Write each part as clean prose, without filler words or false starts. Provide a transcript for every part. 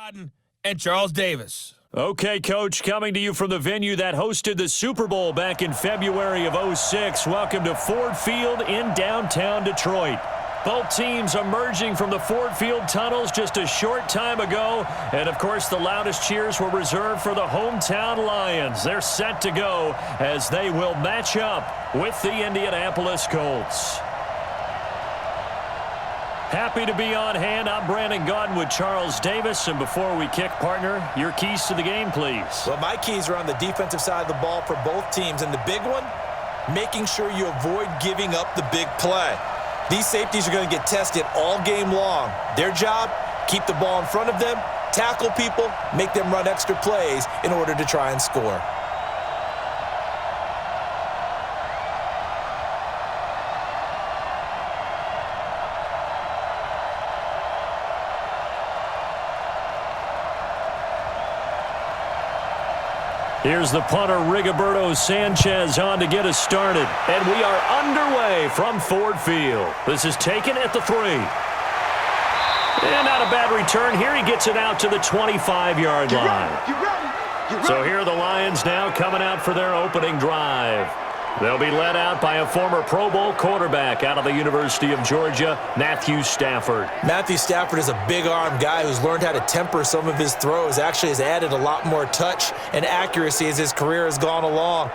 Godden and Charles Davis. Okay, Coach, coming to you from the venue that hosted the Super Bowl back in February of '06. Welcome to Ford Field in downtown Detroit. Both teams emerging from the Ford Field tunnels just a short time ago. And, of course, the loudest cheers were reserved for the hometown Lions. They're set to go as they will match up with the Indianapolis Colts. Happy to be on hand. I'm Brandon Godden with Charles Davis. And before we kick, partner, your keys to the game, please. Well, my keys are on the defensive side of the ball for both teams. And the big one, making sure you avoid giving up the big play. These safeties are going to get tested all game long. Their job, keep the ball in front of them, tackle people, make them run extra plays in order to try and score. Here's the punter, Rigoberto Sanchez, on to get us started. And we are underway from Ford Field. This is taken at the 3. And not a bad return here. He gets it out to the 25-yard line. So here are the Lions now coming out for their opening drive. They'll be led out by a former Pro Bowl quarterback out of the University of Georgia, Matthew Stafford. Matthew Stafford is a big-arm guy who's learned how to temper some of his throws. Actually has added a lot more touch and accuracy as his career has gone along.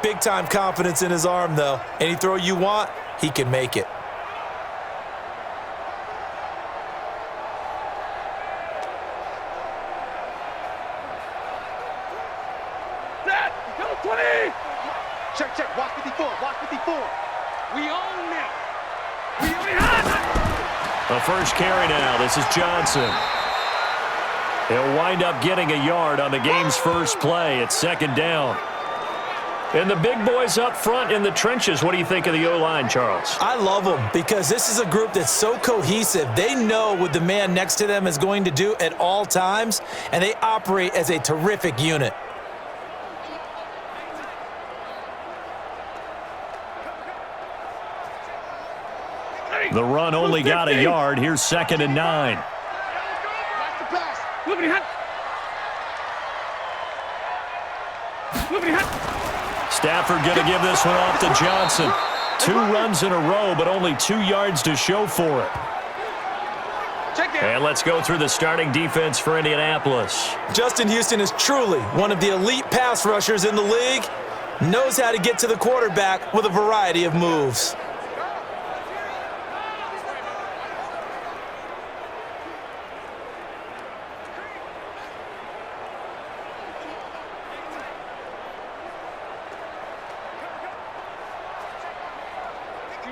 Big-time confidence in his arm, though. Any throw you want, he can make it. Check, watch 54, watch 54. We own now. We have it. The first carry now. This is Johnson. He'll wind up getting a yard on the game's first play. It's second down. And the big boys up front in the trenches. What do you think of the O-line, Charles? I love them because this is a group that's so cohesive. They know what the man next to them is going to do at all times, and they operate as a terrific unit. The run only got a yard. Here's second and 9. Stafford going to give this one off to Johnson. 2 runs in a row, but only 2 yards to show for it. And let's go through the starting defense for Indianapolis. Justin Houston is truly one of the elite pass rushers in the league. Knows how to get to the quarterback with a variety of moves.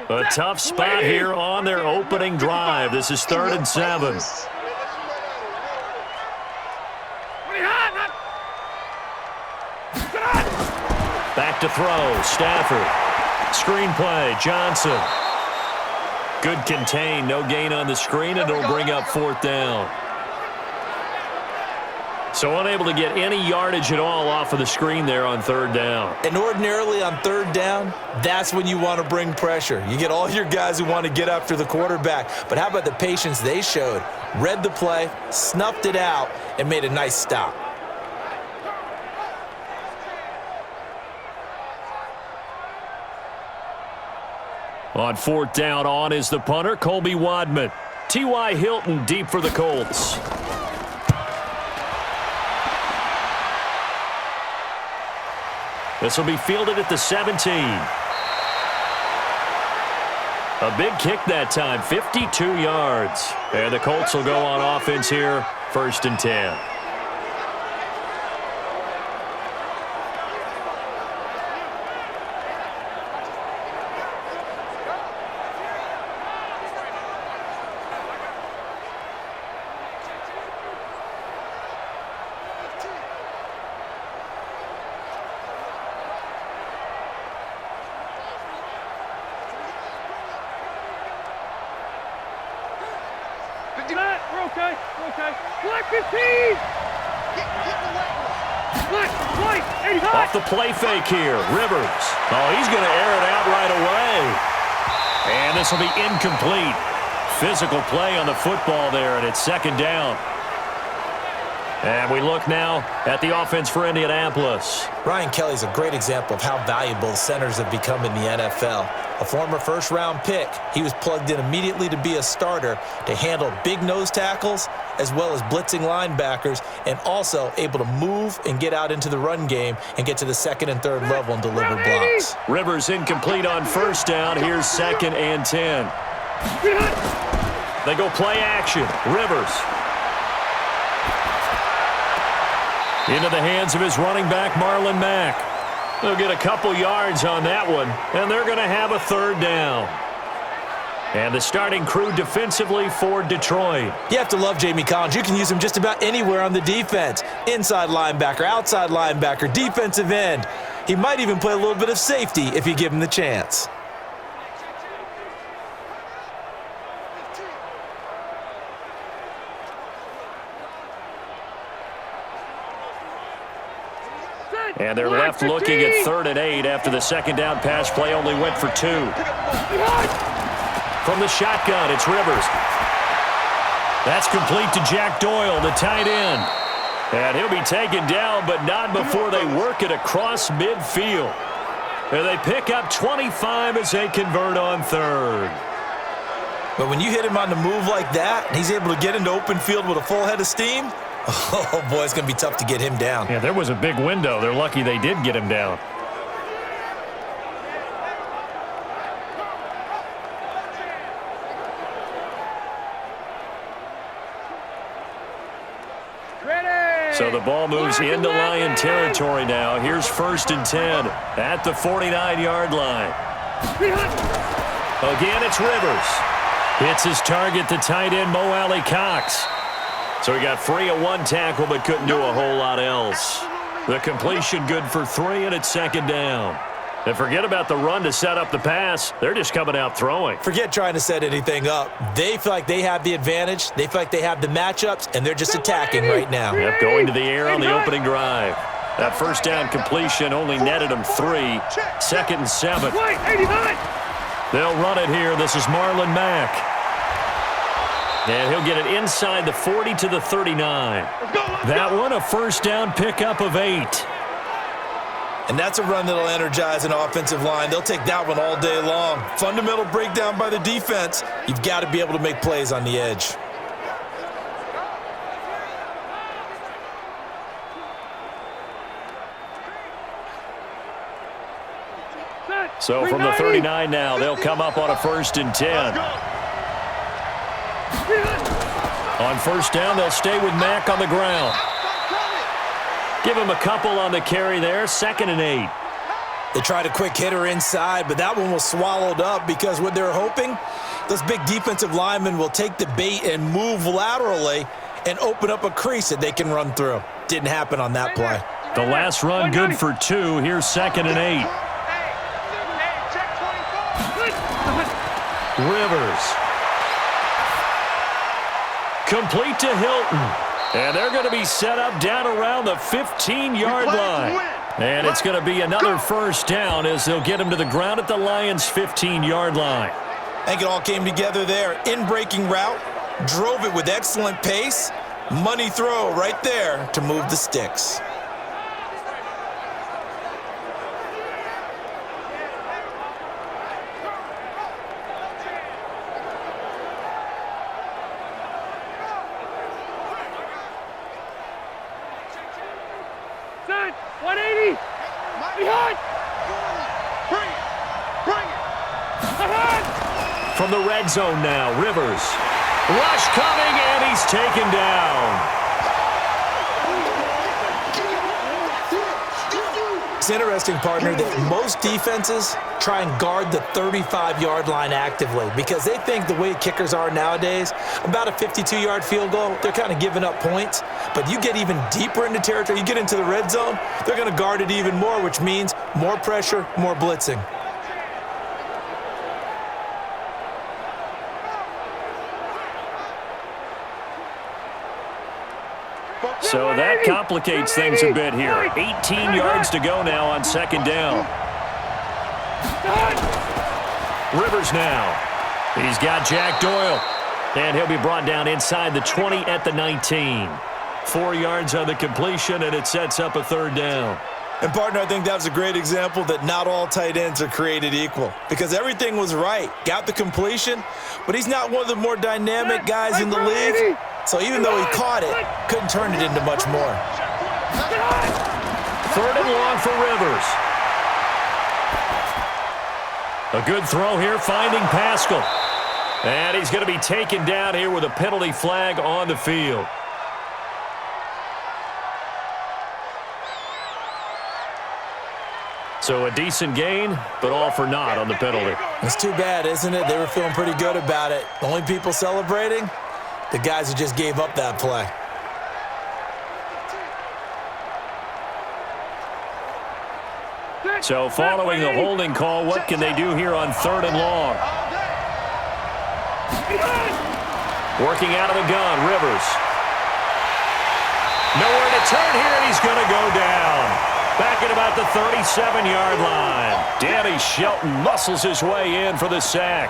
A tough spot here on their opening drive. This is 3rd and 7. Back to throw. Stafford. Screen play. Johnson. Good contain. No gain on the screen, and it'll bring up 4th down. So unable to get any yardage at all off of the screen there on 3rd down. And ordinarily on 3rd down, that's when you want to bring pressure. You get all your guys who want to get after the quarterback. But how about the patience they showed? Read the play, snuffed it out, and made a nice stop. On 4th down, on is the punter, Colby Wadman. T.Y. Hilton deep for the Colts. This will be fielded at the 17. A big kick that time, 52 yards. And the Colts will go on offense here, 1st and 10. We're okay. Black 15! Black, 85! Off the play fake here, Rivers. Oh, he's going to air it out right away. And this will be incomplete. Physical play on the football there, and it's 2nd down. And we look now at the offense for Indianapolis. Ryan Kelly's a great example of how valuable centers have become in the NFL. A former first-round pick, he was plugged in immediately to be a starter to handle big nose tackles as well as blitzing linebackers, and also able to move and get out into the run game and get to the second and third level and deliver blocks. Rivers incomplete on first down. Here's 2nd and 10. They go play action. Rivers. Into the hands of his running back, Marlon Mack. They'll get a couple yards on that one, and they're going to have a 3rd down. And the starting crew defensively for Detroit. You have to love Jamie Collins. You can use him just about anywhere on the defense. Inside linebacker, outside linebacker, defensive end. He might even play a little bit of safety if you give him the chance. And they're left looking at 3rd and 8 after the second down pass play only went for 2. From the shotgun, it's Rivers. That's complete to Jack Doyle, the tight end. And he'll be taken down, but not before they work it across midfield. And they pick up 25 as they convert on 3rd. But when you hit him on the move like that, and he's able to get into open field with a full head of steam, oh, boy, it's going to be tough to get him down. Yeah, there was a big window. They're lucky they did get him down. So the ball moves into Lion territory now. Here's 1st and 10 at the 49-yard line. Again, it's Rivers. Hits his target, the tight end, Mo Alley Cox. So he got free of 1 tackle but couldn't do a whole lot else. The completion good for 3, and it's 2nd down. And forget about the run to set up the pass. They're just coming out throwing. Forget trying to set anything up. They feel like they have the advantage. They feel like they have the matchups, and they're just attacking right now. Yep, going to the air on the opening drive. That first down completion only netted them 3. 2nd and 7. They'll run it here. This is Marlon Mack. And he'll get it inside the 40 to the 39. That one, a first down pickup of 8. And that's a run that'll energize an offensive line. They'll take that one all day long. Fundamental breakdown by the defense. You've got to be able to make plays on the edge. So from the 39 now, they'll come up on a 1st and 10. On first down, they'll stay with Mack on the ground. Give him a couple on the carry there. 2nd and 8. They tried a quick hitter inside, but that one was swallowed up because what they're hoping, those big defensive linemen will take the bait and move laterally and open up a crease that they can run through. Didn't happen on that play. The last run good for 2. Here's 2nd and 8. Rivers. Complete to Hilton. And they're going to be set up down around the 15-yard line. And it's going to be another first down as they'll get him to the ground at the Lions' 15-yard line. I think it all came together there. In-breaking route, drove it with excellent pace. Money throw right there to move the sticks. Set, 180. Behind. Bring it. Behind. From the red zone now, Rivers. Rush coming, and he's taken down. It's interesting, partner, that most defenses try and guard the 35-yard line actively because they think the way kickers are nowadays, about a 52-yard field goal, they're kind of giving up points. But you get even deeper into territory, you get into the red zone, they're going to guard it even more, which means more pressure, more blitzing. So that complicates things a bit here. 18 yards to go now on second down. Rivers now. He's got Jack Doyle. And he'll be brought down inside the 20 at the 19. 4 yards on the completion, and it sets up a third down. And, partner, I think that was a great example that not all tight ends are created equal because everything was right. Got the completion, but he's not one of the more dynamic guys in the league. So even though he caught it, couldn't turn it into much more. Third and long for Rivers. A good throw here, finding Pascal. And he's going to be taken down here with a penalty flag on the field. So a decent gain, but all for naught on the penalty. It's too bad, isn't it? They were feeling pretty good about it. The only people celebrating, the guys who just gave up that play. So following the holding call, what can they do here on third and long? Working out of the gun, Rivers. Nowhere to turn here, and he's going to go down. Back at about the 37-yard line. Danny Shelton muscles his way in for the sack.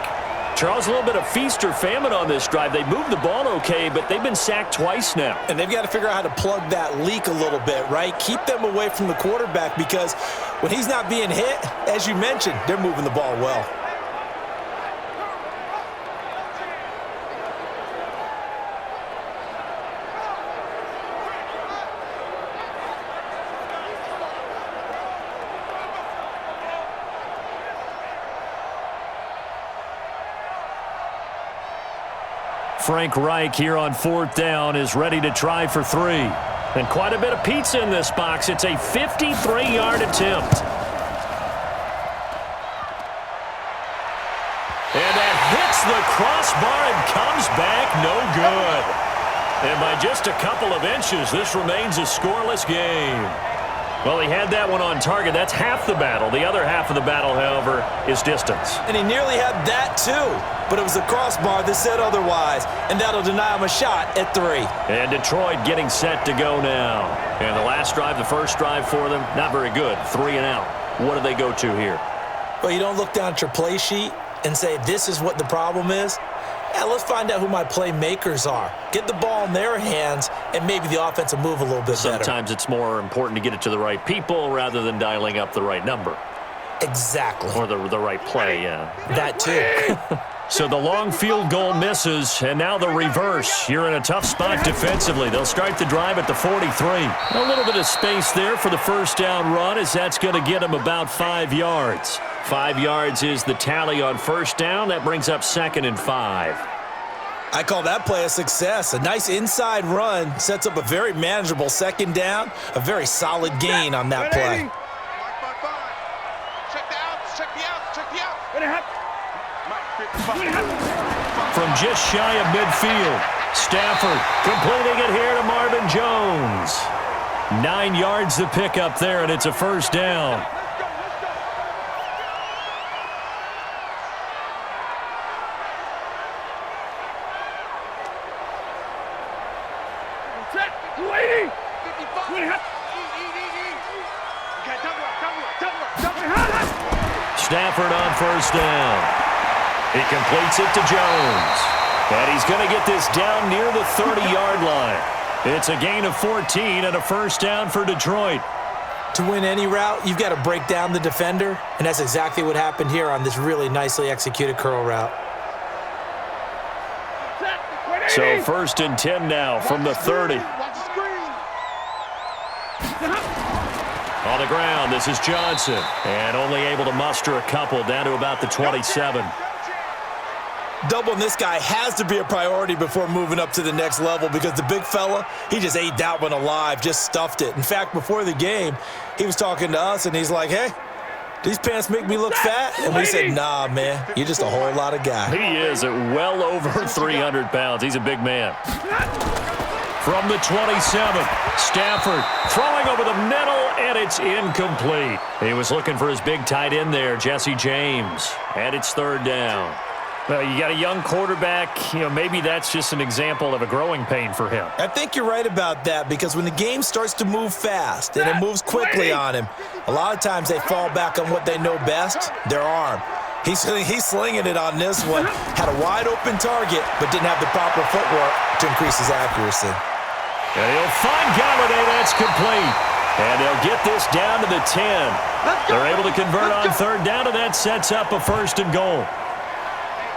Charles, a little bit of feast or famine on this drive. They moved the ball okay, but they've been sacked twice now. And they've got to figure out how to plug that leak a little bit, right? Keep them away from the quarterback because when he's not being hit, as you mentioned, they're moving the ball well. Frank Reich here on fourth down is ready to try for 3. And quite a bit of pizza in this box. It's a 53-yard attempt. And that hits the crossbar and comes back no good. And by just a couple of inches, this remains a scoreless game. Well, he had that one on target. That's half the battle. The other half of the battle, however, is distance. And he nearly had that, too. But it was the crossbar that said otherwise, and that'll deny him a shot at 3. And Detroit getting set to go now. And the last drive, the first drive for them, not very good. 3 and out. What do they go to here? Well, you don't look down at your play sheet and say, this is what the problem is. Yeah, let's find out who my playmakers are. Get the ball in their hands, and maybe the offense will move a little bit better. Sometimes it's more important to get it to the right people rather than dialing up the right number. Exactly. Or the right play, yeah. That, too. So the long field goal misses, and now the reverse. You're in a tough spot defensively. They'll start the drive at the 43. A little bit of space there for the first down run, as that's going to get them about 5 yards. 5 yards is the tally on first down. That brings up 2nd and 5. I call that play a success. A nice inside run sets up a very manageable second down. A very solid gain on that play. Check the outs, check the outs, check the outs. From just shy of midfield, Stafford completing it here to Marvin Jones. 9 yards to pick up there, and it's a first down. Stafford on first down. He completes it to Jones. And he's going to get this down near the 30-yard line. It's a gain of 14 and a first down for Detroit. To win any route, you've got to break down the defender, and that's exactly what happened here on this really nicely executed curl route. So 1st and 10 now from the 30. On the ground, this is Johnson. And only able to muster a couple down to about the 27. Doubling this guy has to be a priority before moving up to the next level because the big fella, he just ate that one alive, just stuffed it. In fact, before the game, he was talking to us, and he's like, hey, these pants make me look fat? And we said, nah, man, you're just a whole lot of guy. He is at well over 300 pounds. He's a big man. From the 27, Stafford throwing over the middle, and it's incomplete. He was looking for his big tight end there, Jesse James. And it's 3rd down. Well, you got a young quarterback. Maybe that's just an example of a growing pain for him. I think you're right about that because when the game starts to move fast and it moves quickly on him, a lot of times they fall back on what they know best, their arm. He's slinging it on this one. Had a wide open target, but didn't have the proper footwork to increase his accuracy. And he'll find Galladay. That's complete. And they'll get this down to the 10. They're able to convert on third down, and that sets up a 1st and goal.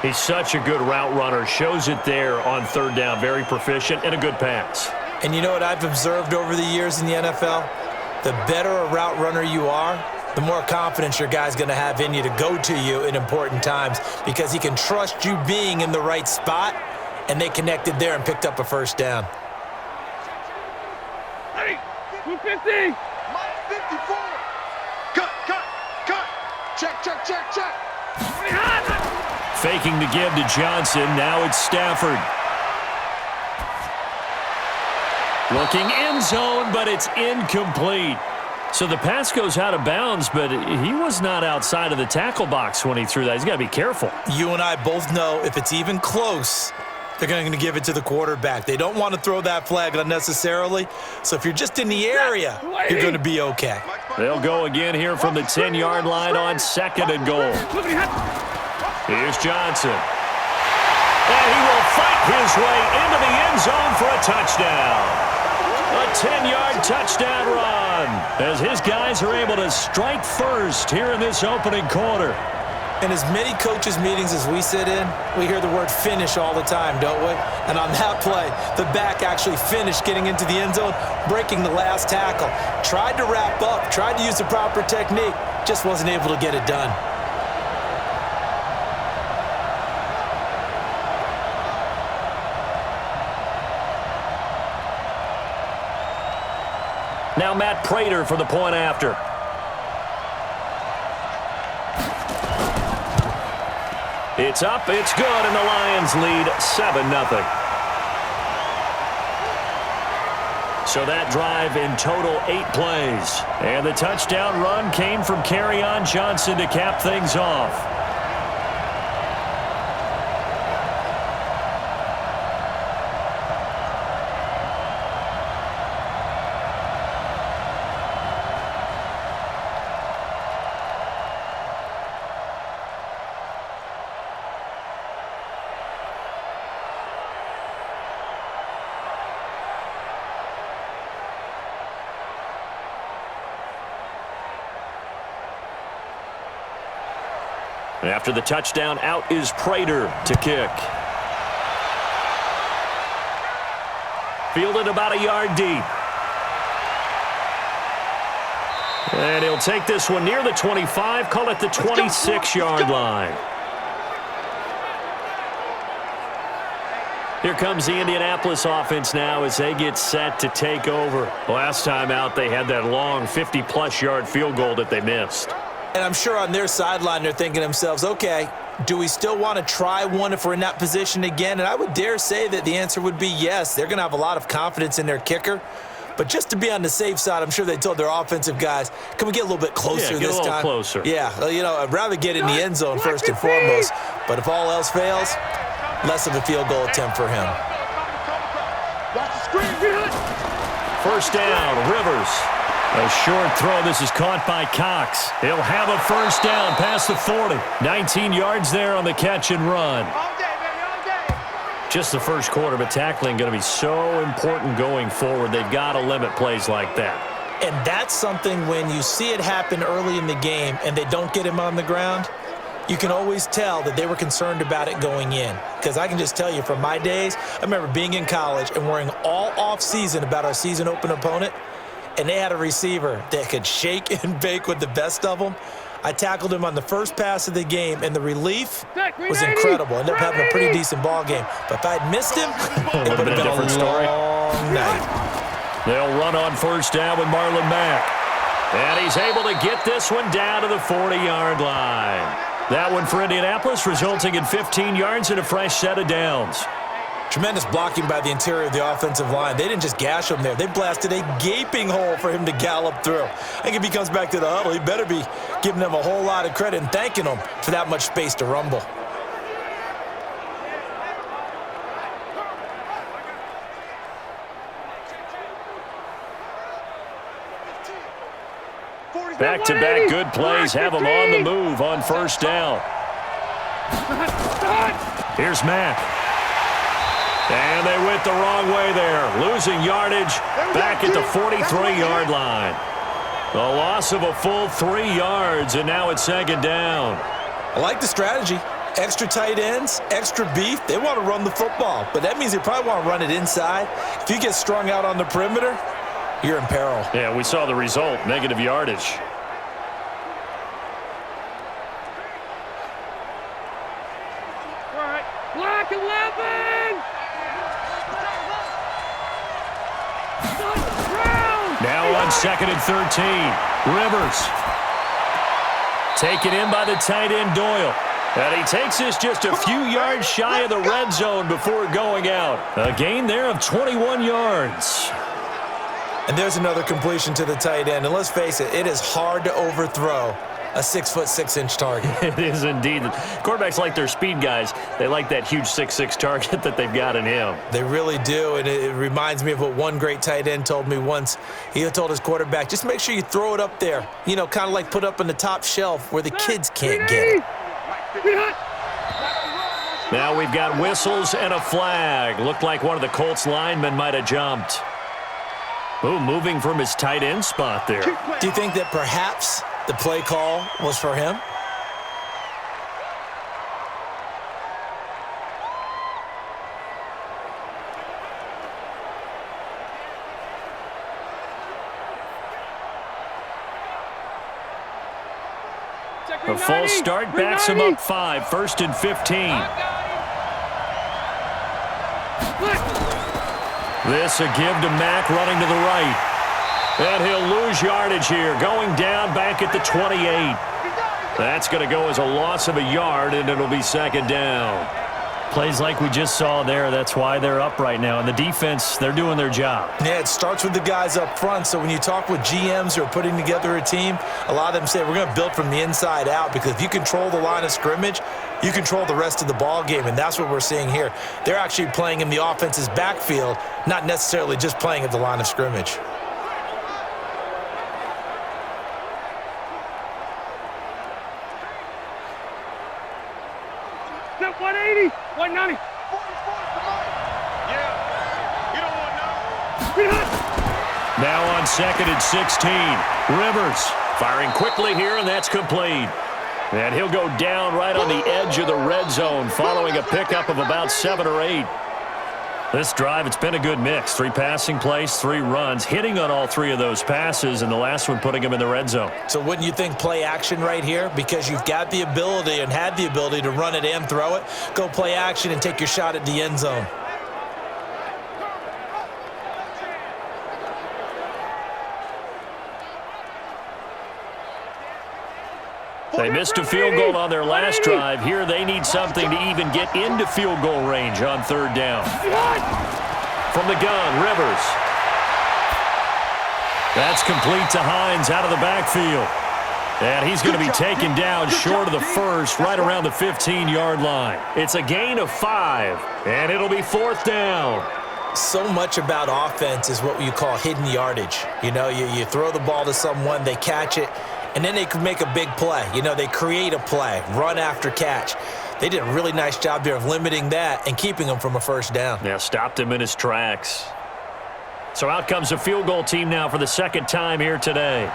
He's such a good route runner. Shows it there on third down. Very proficient and a good pass. And you know what I've observed over the years in the NFL? The better a route runner you are, the more confidence your guy's going to have in you to go to you in important times because he can trust you being in the right spot, and they connected there and picked up a 1st down. Hey, 250. Mike 54. Cut. Check. Faking the give to Johnson. Now it's Stafford. Looking end zone, but it's incomplete. So the pass goes out of bounds, but he was not outside of the tackle box when he threw that. He's got to be careful. You and I both know if it's even close, they're going to give it to the quarterback. They don't want to throw that flag unnecessarily. So if you're just in the area, you're going to be okay. They'll go again here from the 10-yard line on 2nd and goal. Here's Johnson. And he will fight his way into the end zone for a touchdown. A 10-yard touchdown run as his guys are able to strike first here in this opening quarter. In as many coaches' meetings as we sit in, we hear the word finish all the time, don't we? And on that play, the back actually finished getting into the end zone, breaking the last tackle. Tried to wrap up, tried to use the proper technique, just wasn't able to get it done. Now Matt Prater for the point after. It's up, it's good, and the Lions lead 7-0. So that drive in total 8 plays. And the touchdown run came from Kerryon Johnson to cap things off. After the touchdown, out is Prater to kick. Fielded about a yard deep. And he'll take this one near the 25, call it the 26-yard line. Here comes the Indianapolis offense now as they get set to take over. Last time out, they had that long 50-plus yard field goal that they missed. And I'm sure on their sideline they're thinking to themselves, okay, do we still want to try one if we're in that position again? And I would dare say that the answer would be yes. They're going to have a lot of confidence in their kicker. But just to be on the safe side, I'm sure they told their offensive guys, can we get a little bit closer this time? Yeah, get a little closer. Yeah, you know, I'd rather get in the end zone first and foremost. But if all else fails, less of a field goal attempt for him. First down, Rivers. A short throw. This is caught by Cox. He'll have a first down past the 40. 19 yards there on the catch and run. Just the first quarter, but tackling going to be so important going forward. They've got to limit plays like that. And that's something when you see it happen early in the game and they don't get him on the ground, you can always tell that they were concerned about it going in. Because I can just tell you from my days, I remember being in college and worrying all off-season about our season open opponent, and they had a receiver that could shake and bake with the best of them. I tackled him on the first pass of the game, and the relief was incredible. Ended up having a pretty decent ball game. But if I'd missed him, it would have been a different story. Night. They'll run on first down with Marlon Mack. And he's able to get this one down to the 40-yard line. That one for Indianapolis, resulting in 15 yards and a fresh set of downs. Tremendous blocking by the interior of the offensive line. They didn't just gash him there. They blasted a gaping hole for him to gallop through. I think if he comes back to the huddle, he better be giving them a whole lot of credit and thanking them for that much space to rumble. Back-to-back good plays have them on the move on first down. Here's Mack. And they went the wrong way there, losing yardage back at the 43-yard line. A loss of a full 3 yards, and now it's second down. I like the strategy. Extra tight ends, extra beef. They want to run the football, but that means they probably want to run it inside. If you get strung out on the perimeter, you're in peril. Yeah, we saw the result, negative yardage. All right, black 11! Now on 2nd and 13, Rivers. Taken in by the tight end, Doyle. And he takes this just a few yards shy of the red zone before going out. A gain there of 21 yards. And there's another completion to the tight end. And let's face it, it is hard to overthrow a 6'6" target. It is indeed. Quarterbacks like their speed guys. They like that huge 6'6" target that they've got in him. They really do, and it reminds me of what one great tight end told me once. He told his quarterback, just make sure you throw it up there. You know, kind of like put up on the top shelf where the kids can't get it. Now we've got whistles and a flag. Looked like one of the Colts linemen might have jumped. Ooh, moving from his tight end spot there. Do you think that perhaps the play call was for him? A false start backs him up 5, 1st and 15. This a give to Mack running to the right. And he'll lose yardage here, going down back at the 28. That's going to go as a loss of a yard, and it'll be second down. Plays like we just saw there. That's why they're up right now. And the defense, they're doing their job. Yeah, it starts with the guys up front. So when you talk with GMs who are putting together a team, a lot of them say we're going to build from the inside out, because if you control the line of scrimmage, you control the rest of the ball game, and that's what we're seeing here. They're actually playing in the offense's backfield, not necessarily just playing at the line of scrimmage. Step 180, 190. Yeah, you don't want none. Now on 2nd and 16, Rivers firing quickly here, and that's complete. And he'll go down right on the edge of the red zone following a pickup of about 7 or 8. This drive, it's been a good mix. 3 passing plays, 3 runs, hitting on all 3 of those passes, and the last one putting him in the red zone. So wouldn't you think play action right here? Because you've got the ability and had the ability to run it and throw it. Go play action and take your shot at the end zone. They missed a field goal on their last drive. Here they need something to even get into field goal range on 3rd down. From the gun, Rivers. That's complete to Hines out of the backfield. And he's going to be taken down short of the first, right around the 15-yard line. It's a gain of 5, and it'll be 4th down. So much about offense is what you call hidden yardage. You know, you throw the ball to someone, they catch it, and then they can make a big play. You know, they create a play, run after catch. They did a really nice job there of limiting that and keeping him from a first down. Yeah, stopped him in his tracks. So out comes the field goal team now for the 2nd time here today.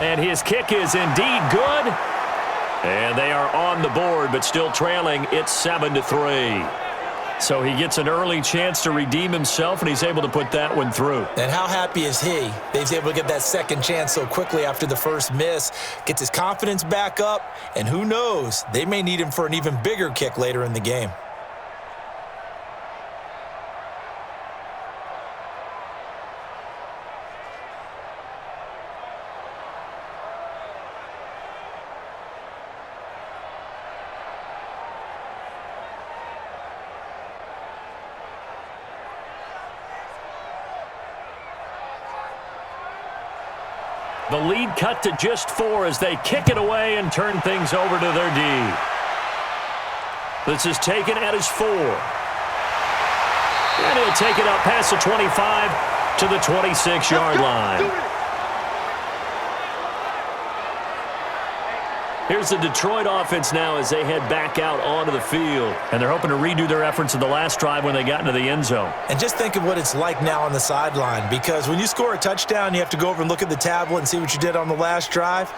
And his kick is indeed good. And they are on the board, but still trailing. It's 7-3. So he gets an early chance to redeem himself, and he's able to put that one through. And how happy is he? He's able to get that second chance so quickly after the first miss. Gets his confidence back up, and who knows, they may need him for an even bigger kick later in the game. The lead cut to just 4 as they kick it away and turn things over to their D. This is taken at his 4. And he'll take it up past the 25 to the 26-yard line. Here's the Detroit offense now as they head back out onto the field. And they're hoping to redo their efforts in the last drive when they got into the end zone. And just think of what it's like now on the sideline, because when you score a touchdown, you have to go over and look at the tablet and see what you did on the last drive.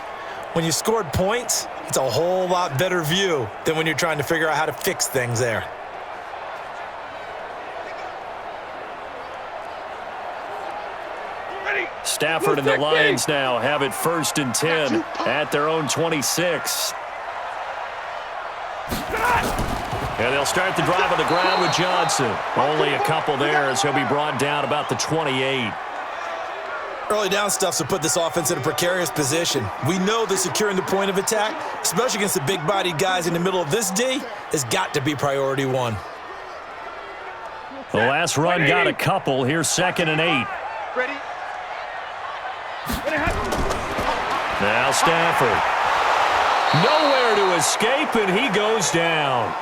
When you scored points, it's a whole lot better view than when you're trying to figure out how to fix things there. Stafford and the Lions now have it 1st and 10 at their own 26. And they'll start the drive on the ground with Johnson. Only a couple there as he'll be brought down about the 28. Early down stuff's to put this offense in a precarious position. We know that securing the point of attack, especially against the big-bodied guys in the middle of this D, has got to be priority one. The last run got a couple. Here's 2nd and 8. Ready? Now Stafford. Nowhere to escape, and he goes down.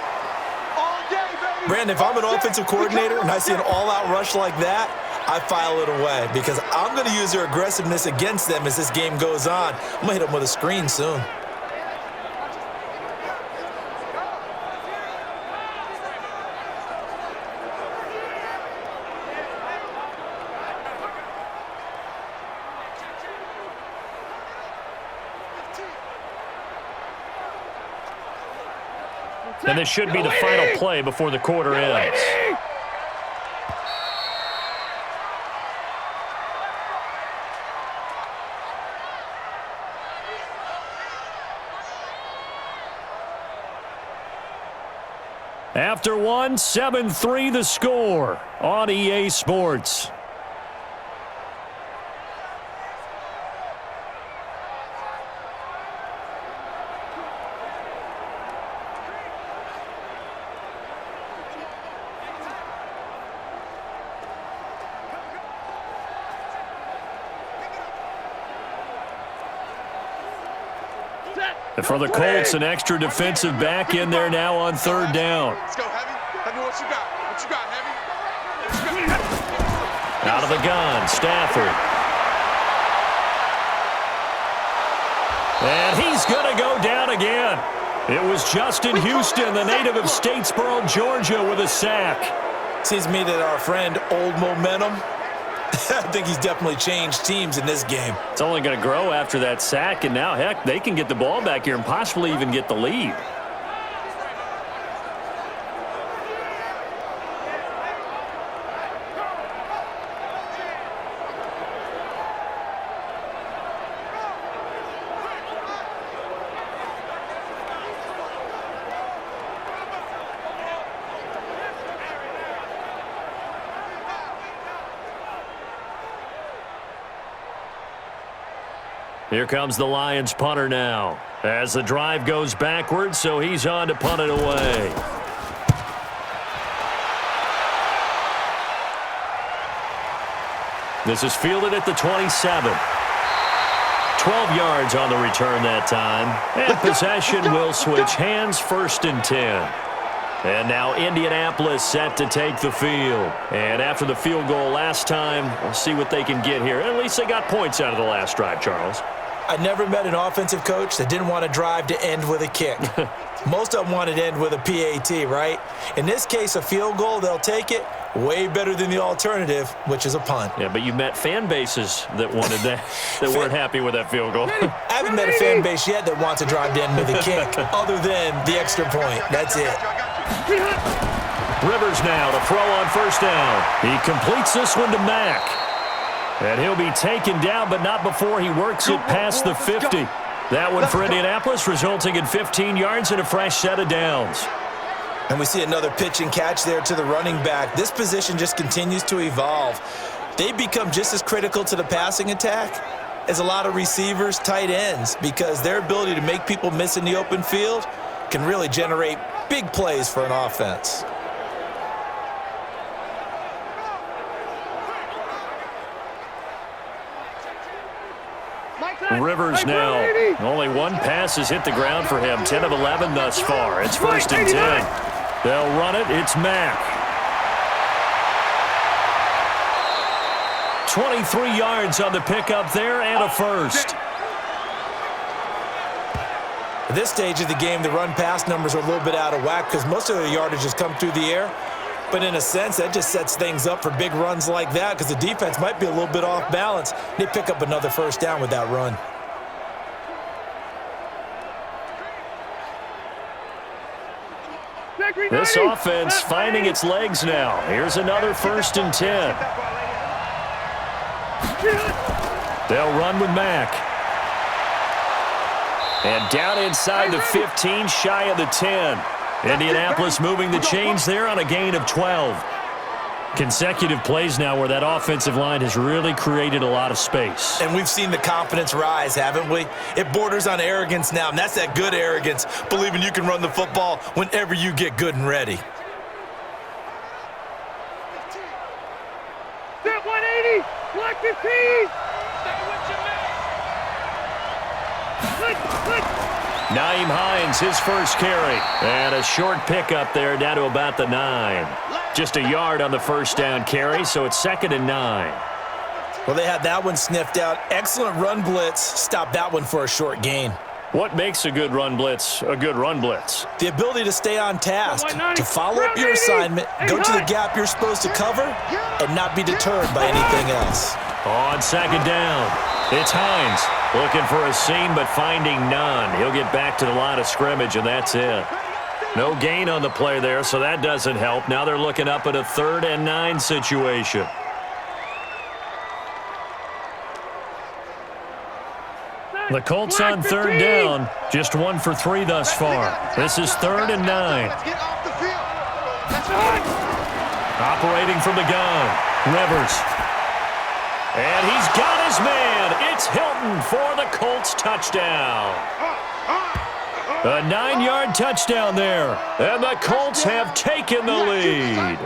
All day, baby. Brandon, if I'm an offensive coordinator and I see an all-out rush like that, I file it away because I'm going to use their aggressiveness against them as this game goes on. I'm going to hit them with a screen soon. And this should be the final play before the quarter ends. After one, 7-3 the score on EA Sports. And for the Colts, an extra defensive back in there now on 3rd down. Let's go, Heavy. Heavy, what you got? What you got, Heavy? Out of the gun, Stafford. And he's going to go down again. It was Justin Houston, the native of Statesboro, Georgia, with a sack. Seems to me that our friend Old Momentum, I think he's definitely changed teams in this game. It's only going to grow after that sack, and now, heck, they can get the ball back here and possibly even get the lead. Here comes the Lions punter now as the drive goes backwards, so he's on to punt it away. This is fielded at the 27. 12 yards on the return that time. And possession will switch hands, 1st and 10. And now Indianapolis set to take the field. And after the field goal last time, we'll see what they can get here. At least they got points out of the last drive, Charles. I never met an offensive coach that didn't want to drive to end with a kick. Most of them wanted to end with a PAT, right? In this case, a field goal, they'll take it. Way better than the alternative, which is a punt. Yeah, but you met fan bases that wanted that, that weren't happy with that field goal. I haven't met a fan base yet that wants to drive to end with a kick, other than the extra point. That's it. Rivers now to throw on 1st down. He completes this one to Mack. And he'll be taken down, but not before he works it past the 50. That one for Indianapolis, resulting in 15 yards and a fresh set of downs. And we see another pitch and catch there to the running back. This position just continues to evolve. They become just as critical to the passing attack as a lot of receivers, tight ends, because their ability to make people miss in the open field can really generate big plays for an offense. Rivers now. Only one pass has hit the ground for him. 10 of 11 thus far. It's 1st and 10. They'll run it. It's Mack. 23 yards on the pickup there and a first. At this stage of the game, the run-pass numbers are a little bit out of whack because most of the yardage has come through the air. But in a sense, that just sets things up for big runs like that because the defense might be a little bit off balance. They pick up another first down with that run. This offense finding its legs now. Here's another 1st and 10. They'll run with Mack. And down inside the 15, shy of the 10. Indianapolis moving the chains there on a gain of 12. Consecutive plays now where that offensive line has really created a lot of space. And we've seen the confidence rise, haven't we? It borders on arrogance now, and that's that good arrogance, believing you can run the football whenever you get good and ready. Step 180, block 15. Nyheim Hines, his first carry. And a short pickup there down to about the 9. Just a yard on the first down carry, so it's 2nd and 9. Well, they had that one sniffed out. Excellent run blitz. Stopped that one for a short gain. What makes a good run blitz a good run blitz? The ability to stay on task, to follow up your assignment, go to the gap you're supposed to cover, and not be deterred by anything else. On 2nd down, it's Hines. Looking for a seam, but finding none. He'll get back to the line of scrimmage, and that's it. No gain on the play there, so that doesn't help. Now they're looking up at a 3rd and 9 situation. The Colts on 3rd down, just 1 for 3 thus far. This is 3rd and 9. Operating from the gun, Rivers. And he's got his man. It's Hilton for the Colts touchdown. A 9-yard touchdown there. And the Colts have taken the lead.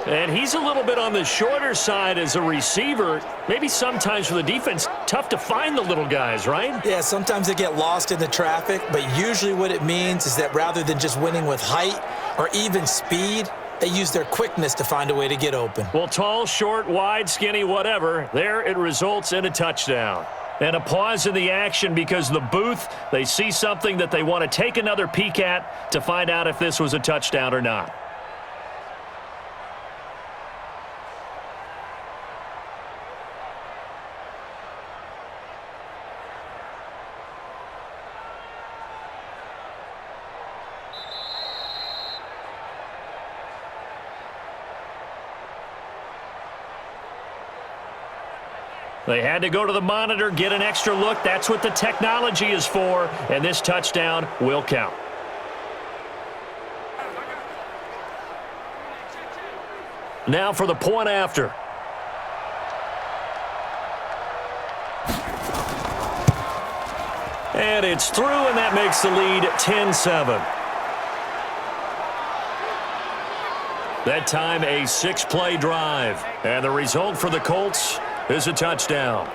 And he's a little bit on the shorter side as a receiver. Maybe sometimes for the defense, tough to find the little guys, right? Yeah, sometimes they get lost in the traffic, but usually what it means is that rather than just winning with height or even speed, they use their quickness to find a way to get open. Well, tall, short, wide, skinny, whatever, there it results in a touchdown. And a pause in the action because the booth, they see something that they want to take another peek at to find out if this was a touchdown or not. They had to go to the monitor, get an extra look. That's what the technology is for, and this touchdown will count. Now for the point after. And it's through, and that makes the lead 10-7. That time a 6-play drive, and the result for the Colts is a touchdown.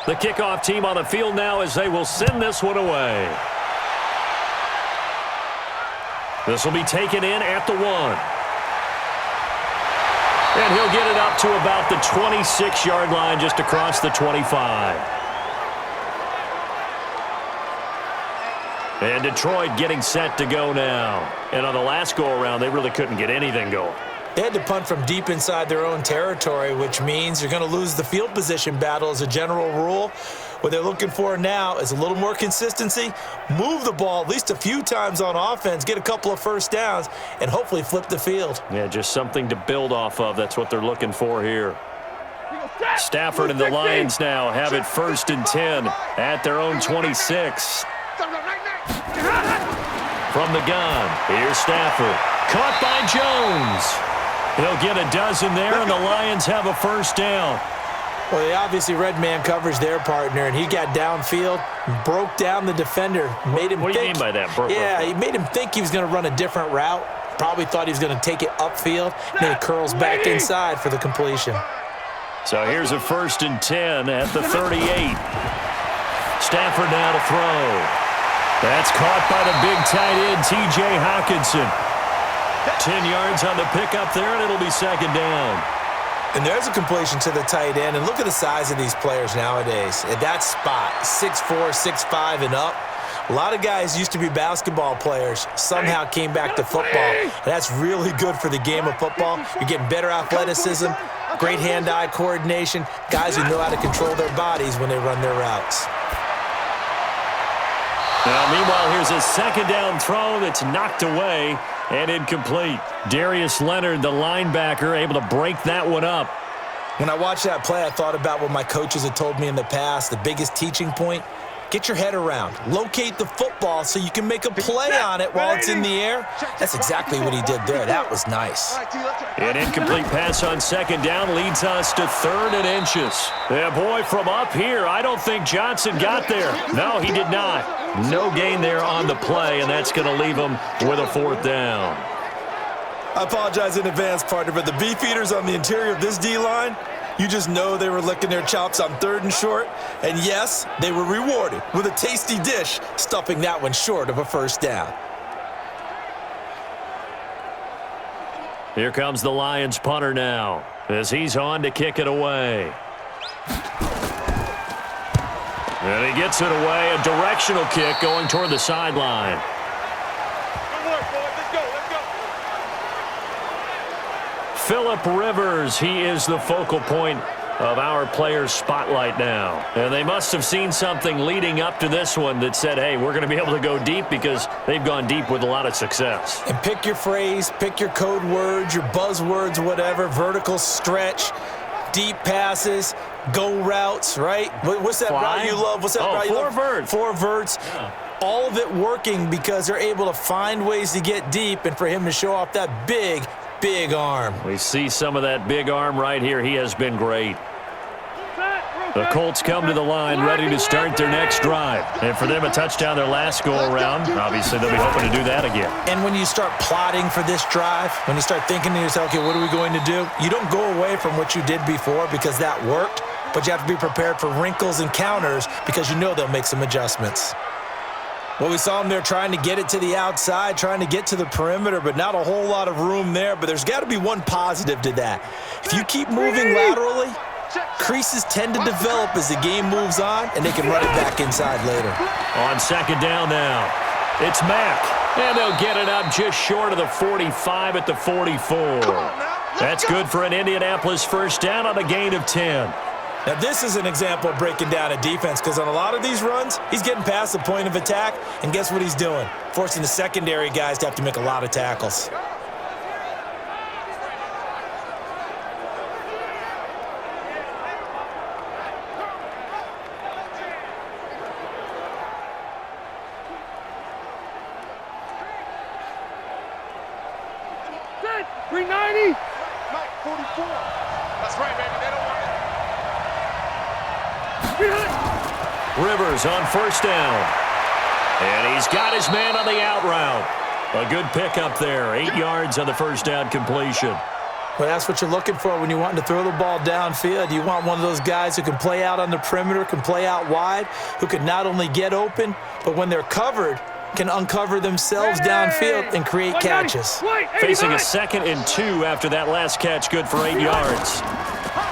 The kickoff team on the field now as they will send this one away. This will be taken in at the 1. And he'll get it up to about the 26-yard line just across the 25. And Detroit getting set to go now. And on the last go-around, they really couldn't get anything going. They had to punt from deep inside their own territory, which means you're going to lose the field position battle as a general rule. What they're looking for now is a little more consistency, move the ball at least a few times on offense, get a couple of first downs, and hopefully flip the field. Yeah, just something to build off of. That's what they're looking for here. Stafford and the Lions now have it 1st and 10 at their own 26. From the gun, here's Stafford. Caught by Jones. He'll get a dozen there, and the Lions have a first down. Well, they obviously read man coverage their partner, and he got downfield, broke down the defender, made him What do you think. mean by that? He made him think he was going to run a different route. Probably thought he was going to take it upfield, and then he curls back inside for the completion. So here's a 1st and 10 at the 38. Stafford now to throw. That's caught by the big tight end, T.J. Hockenson. 10 yards on the pickup there, and it'll be 2nd down. And there's a completion to the tight end. And look at the size of these players nowadays. At that spot, 6'4", 6'5", and up. A lot of guys used to be basketball players, somehow came back to football. And that's really good for the game of football. You're getting better athleticism, great hand-eye coordination, guys who know how to control their bodies when they run their routes. Now, meanwhile, here's a 2nd down throw that's knocked away and incomplete. Darius Leonard, the linebacker, able to break that one up. When I watched that play, I thought about what my coaches had told me in the past. The biggest teaching point, get your head around. Locate the football so you can make a play on it while it's in the air. That's exactly what he did there. That was nice. An incomplete pass on 2nd down leads us to 3rd and inches. Yeah, boy, from up here, I don't think Johnson got there. No, he did not. No gain there on the play, and that's going to leave him with a 4th down. I apologize in advance, partner, but the beef eaters on the interior of this D-line, you just know they were licking their chops on 3rd and short. And yes, they were rewarded with a tasty dish, stuffing that one short of a 1st down. Here comes the Lions punter now as he's on to kick it away. And he gets it away, a directional kick going toward the sideline. Good work, boys. Let's go. Let's go. Phillip Rivers, he is the focal point of our players' spotlight now. And they must have seen something leading up to this one that said, hey, we're going to be able to go deep, because they've gone deep with a lot of success. And pick your phrase, pick your code words, your buzzwords, whatever, vertical stretch, deep passes, go routes, right? What's that route you love? What's that route you love? 4 verts. 4 verts. Yeah. All of it working because they're able to find ways to get deep, and for him to show off that big, big arm. We see some of that big arm right here. He has been great. The Colts come to the line ready to start their next drive. And for them, a touchdown their last go-around. Obviously, they'll be hoping to do that again. And when you start plotting for this drive, when you start thinking to yourself, okay, what are we going to do? You don't go away from what you did before because that worked, but you have to be prepared for wrinkles and counters because you know they'll make some adjustments. Well, we saw them there trying to get it to the outside, trying to get to the perimeter, but not a whole lot of room there. But there's got to be one positive to that. If you keep moving laterally, creases tend to develop as the game moves on, and they can run it back inside later. On 2nd down now, it's Mack. And they'll get it up just short of the 45 at the 44. That's good for an Indianapolis 1st down on a gain of 10. Now, this is an example of breaking down a defense, because on a lot of these runs, he's getting past the point of attack, and guess what he's doing? Forcing the secondary guys to have to make a lot of tackles. Set. 390. Mike, 44. That's right, baby. They don't want it. Rivers on 1st down. And he's got his man on the out route. A good pickup there. 8 yards on the 1st down completion. Well, that's what you're looking for when you want to throw the ball downfield. You want one of those guys who can play out on the perimeter, can play out wide, who can not only get open, but when they're covered, can uncover themselves downfield and create catches. Facing a 2nd and 2 after that last catch, good for 8 yards.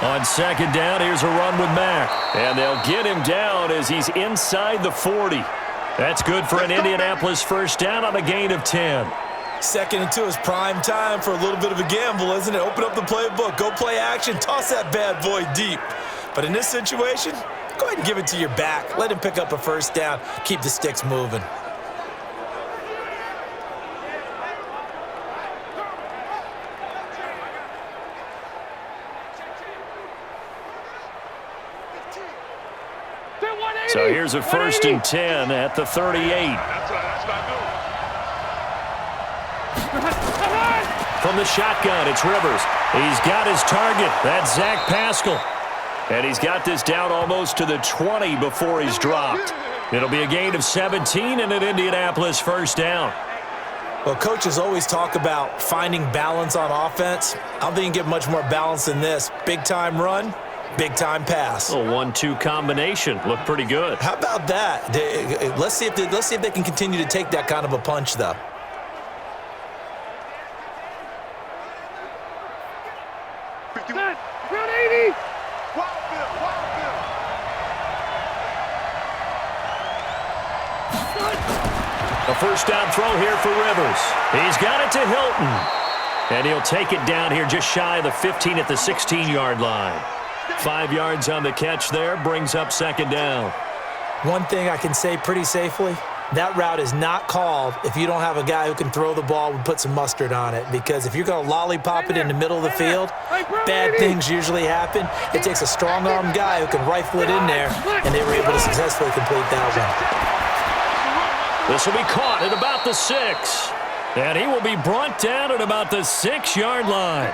On 2nd down, here's a run with Mack. And they'll get him down as he's inside the 40. That's good for an Indianapolis 1st down on a gain of 10. 2nd and 2 is prime time for a little bit of a gamble, isn't it? Open up the playbook, go play action, toss that bad boy deep. But in this situation, go ahead and give it to your back. Let him pick up a 1st down, keep the sticks moving. So here's a 1st and 10 at the 38. That's what I From the shotgun, it's Rivers. He's got his target. That's Zach Pascal. And he's got this down almost to the 20 before he's dropped. It'll be a gain of 17 and an Indianapolis first down. Well, coaches always talk about finding balance on offense. I don't think you can get much more balance than this. Big-time run, big-time pass. A 1-2 combination. Looked pretty good. How about that? Let's see if they can continue to take that kind of a punch, though. Round 80. A first down throw here for Rivers. He's got it to Hilton. And he'll take it down here just shy of the 15 at the 16-yard line. 5 yards on the catch there, brings up second down. One thing I can say pretty safely, that route is not called if you don't have a guy who can throw the ball and put some mustard on it. Because if you're going to lollipop it in the middle of the field, bad things usually happen. It takes a strong-arm guy who can rifle it in there, and they were able to successfully complete that one. This will be caught at about the 6. And he will be brought down at about the 6-yard line.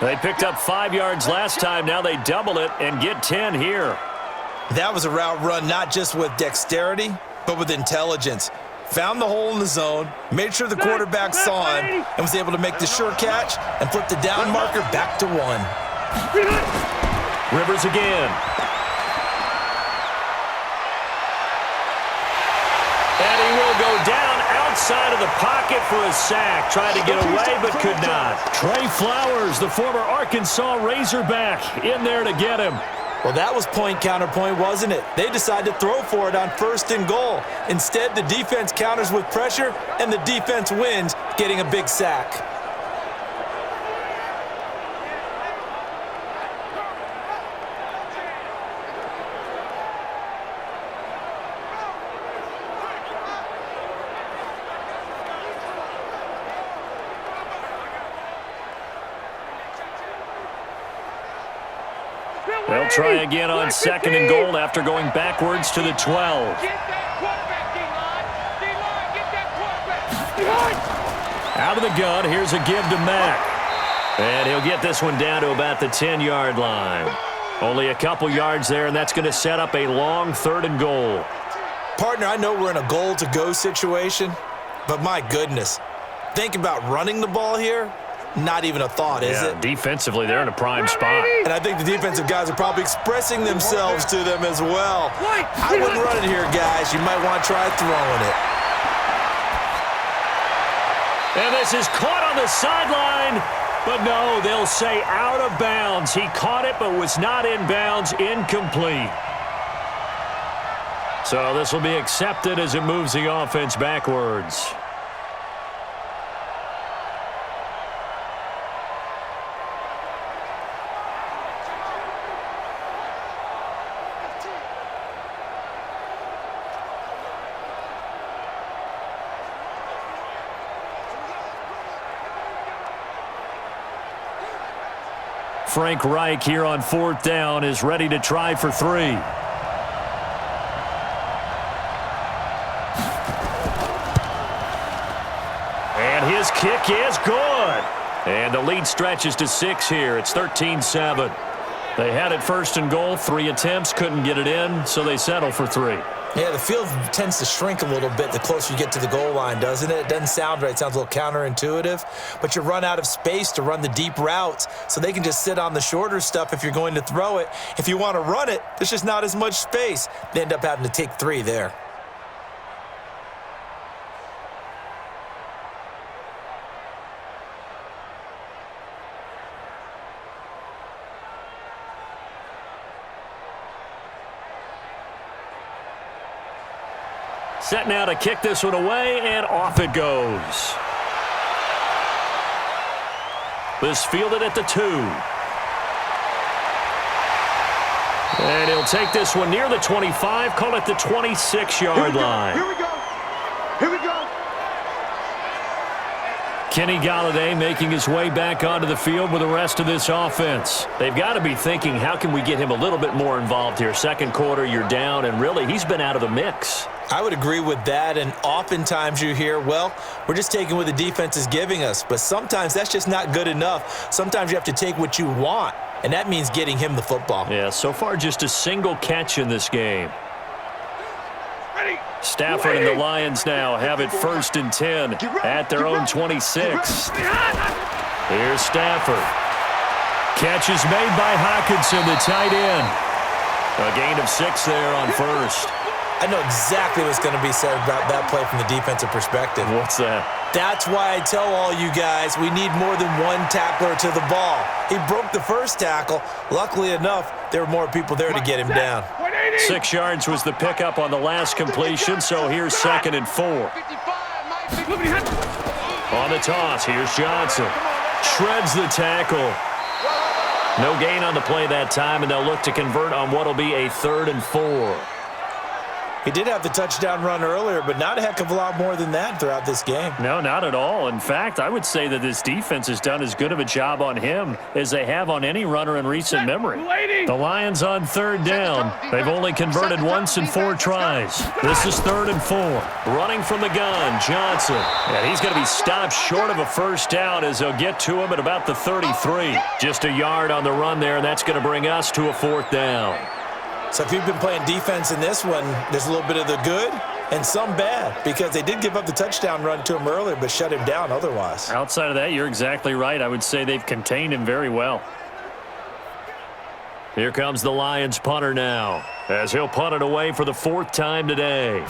They picked up 5 yards last time. Now they double it and get 10 here. That was a route run not just with dexterity, but with intelligence. Found the hole in the zone, made sure the quarterback saw him, and was able to make the sure catch and flip the down marker back to 1. Rivers again. And he will go down outside of the pocket for a sack. Tried to get away, but could not. Trey Flowers, the former Arkansas Razorback, in there to get him. Well, that was point-counterpoint, wasn't it? They decided to throw for it on 1st and goal. Instead, the defense counters with pressure, and the defense wins, getting a big sack. They'll try again on 2nd and goal after going backwards to the 12. Get that quarterback, D-line. Get that quarterback. Out of the gun, here's a give to Mack. And he'll get this one down to about the 10-yard line. Only a couple yards there, and that's going to set up a long 3rd and goal. Partner, I know we're in a goal-to-go situation, but my goodness, think about running the ball here. Not even a thought, is it? Defensively, they're in a prime spot. And I think the defensive guys are probably expressing themselves to them as well. I wouldn't run it here, guys. You might want to try throwing it. And this is caught on the sideline. But no, they'll say out of bounds. He caught it but was not in bounds. Incomplete. So this will be accepted as it moves the offense backwards. Frank Reich here on 4th down is ready to try for 3. And his kick is good. And the lead stretches to 6 here. It's 13-7. They had it 1st and goal, 3 attempts, couldn't get it in, so they settle for 3. Yeah, the field tends to shrink a little bit the closer you get to the goal line, doesn't it? It doesn't sound right. It sounds a little counterintuitive. But you run out of space to run the deep routes, so they can just sit on the shorter stuff if you're going to throw it. If you want to run it, there's just not as much space. They end up having to take 3 there. Set now to kick this one away, and off it goes. This fielded at the 2. And he'll take this one near the 25, call it the 26-yard line. Here we go. Here we go. Kenny Golladay making his way back onto the field with the rest of this offense. They've got to be thinking, how can we get him a little bit more involved here? 2nd quarter, you're down, and really, he's been out of the mix. I would agree with that, and oftentimes you hear, well, we're just taking what the defense is giving us, but sometimes that's just not good enough. Sometimes you have to take what you want, and that means getting him the football. Yeah, so far just a single catch in this game. Stafford and the Lions now have it 1st and 10 at their own 26. Here's Stafford. Catch is made by Hockenson, the tight end. A gain of 6 there on first. I know exactly what's going to be said about that play from the defensive perspective. What's that? That's why I tell all you guys we need more than one tackler to the ball. He broke the first tackle. Luckily enough, there were more people there to get him down. 6 yards was the pickup on the last completion, so here's 2nd and 4. On the toss, here's Johnson. Shreds the tackle. No gain on the play that time, and they'll look to convert on what will be a 3rd and 4. He did have the touchdown run earlier, but not a heck of a lot more than that throughout this game. No, not at all. In fact, I would say that this defense has done as good of a job on him as they have on any runner in recent memory. The Lions on 3rd down. They've only converted once in 4 tries. This is 3rd and 4. Running from the gun, Johnson. And he's going to be stopped short of a first down as they'll get to him at about the 33. Just a yard on the run there, and that's going to bring us to a 4th down. So if you've been playing defense in this one, there's a little bit of the good and some bad, because they did give up the touchdown run to him earlier but shut him down otherwise. Outside of that, you're exactly right. I would say they've contained him very well. Here comes the Lions punter now, as he'll punt it away for the 4th time today.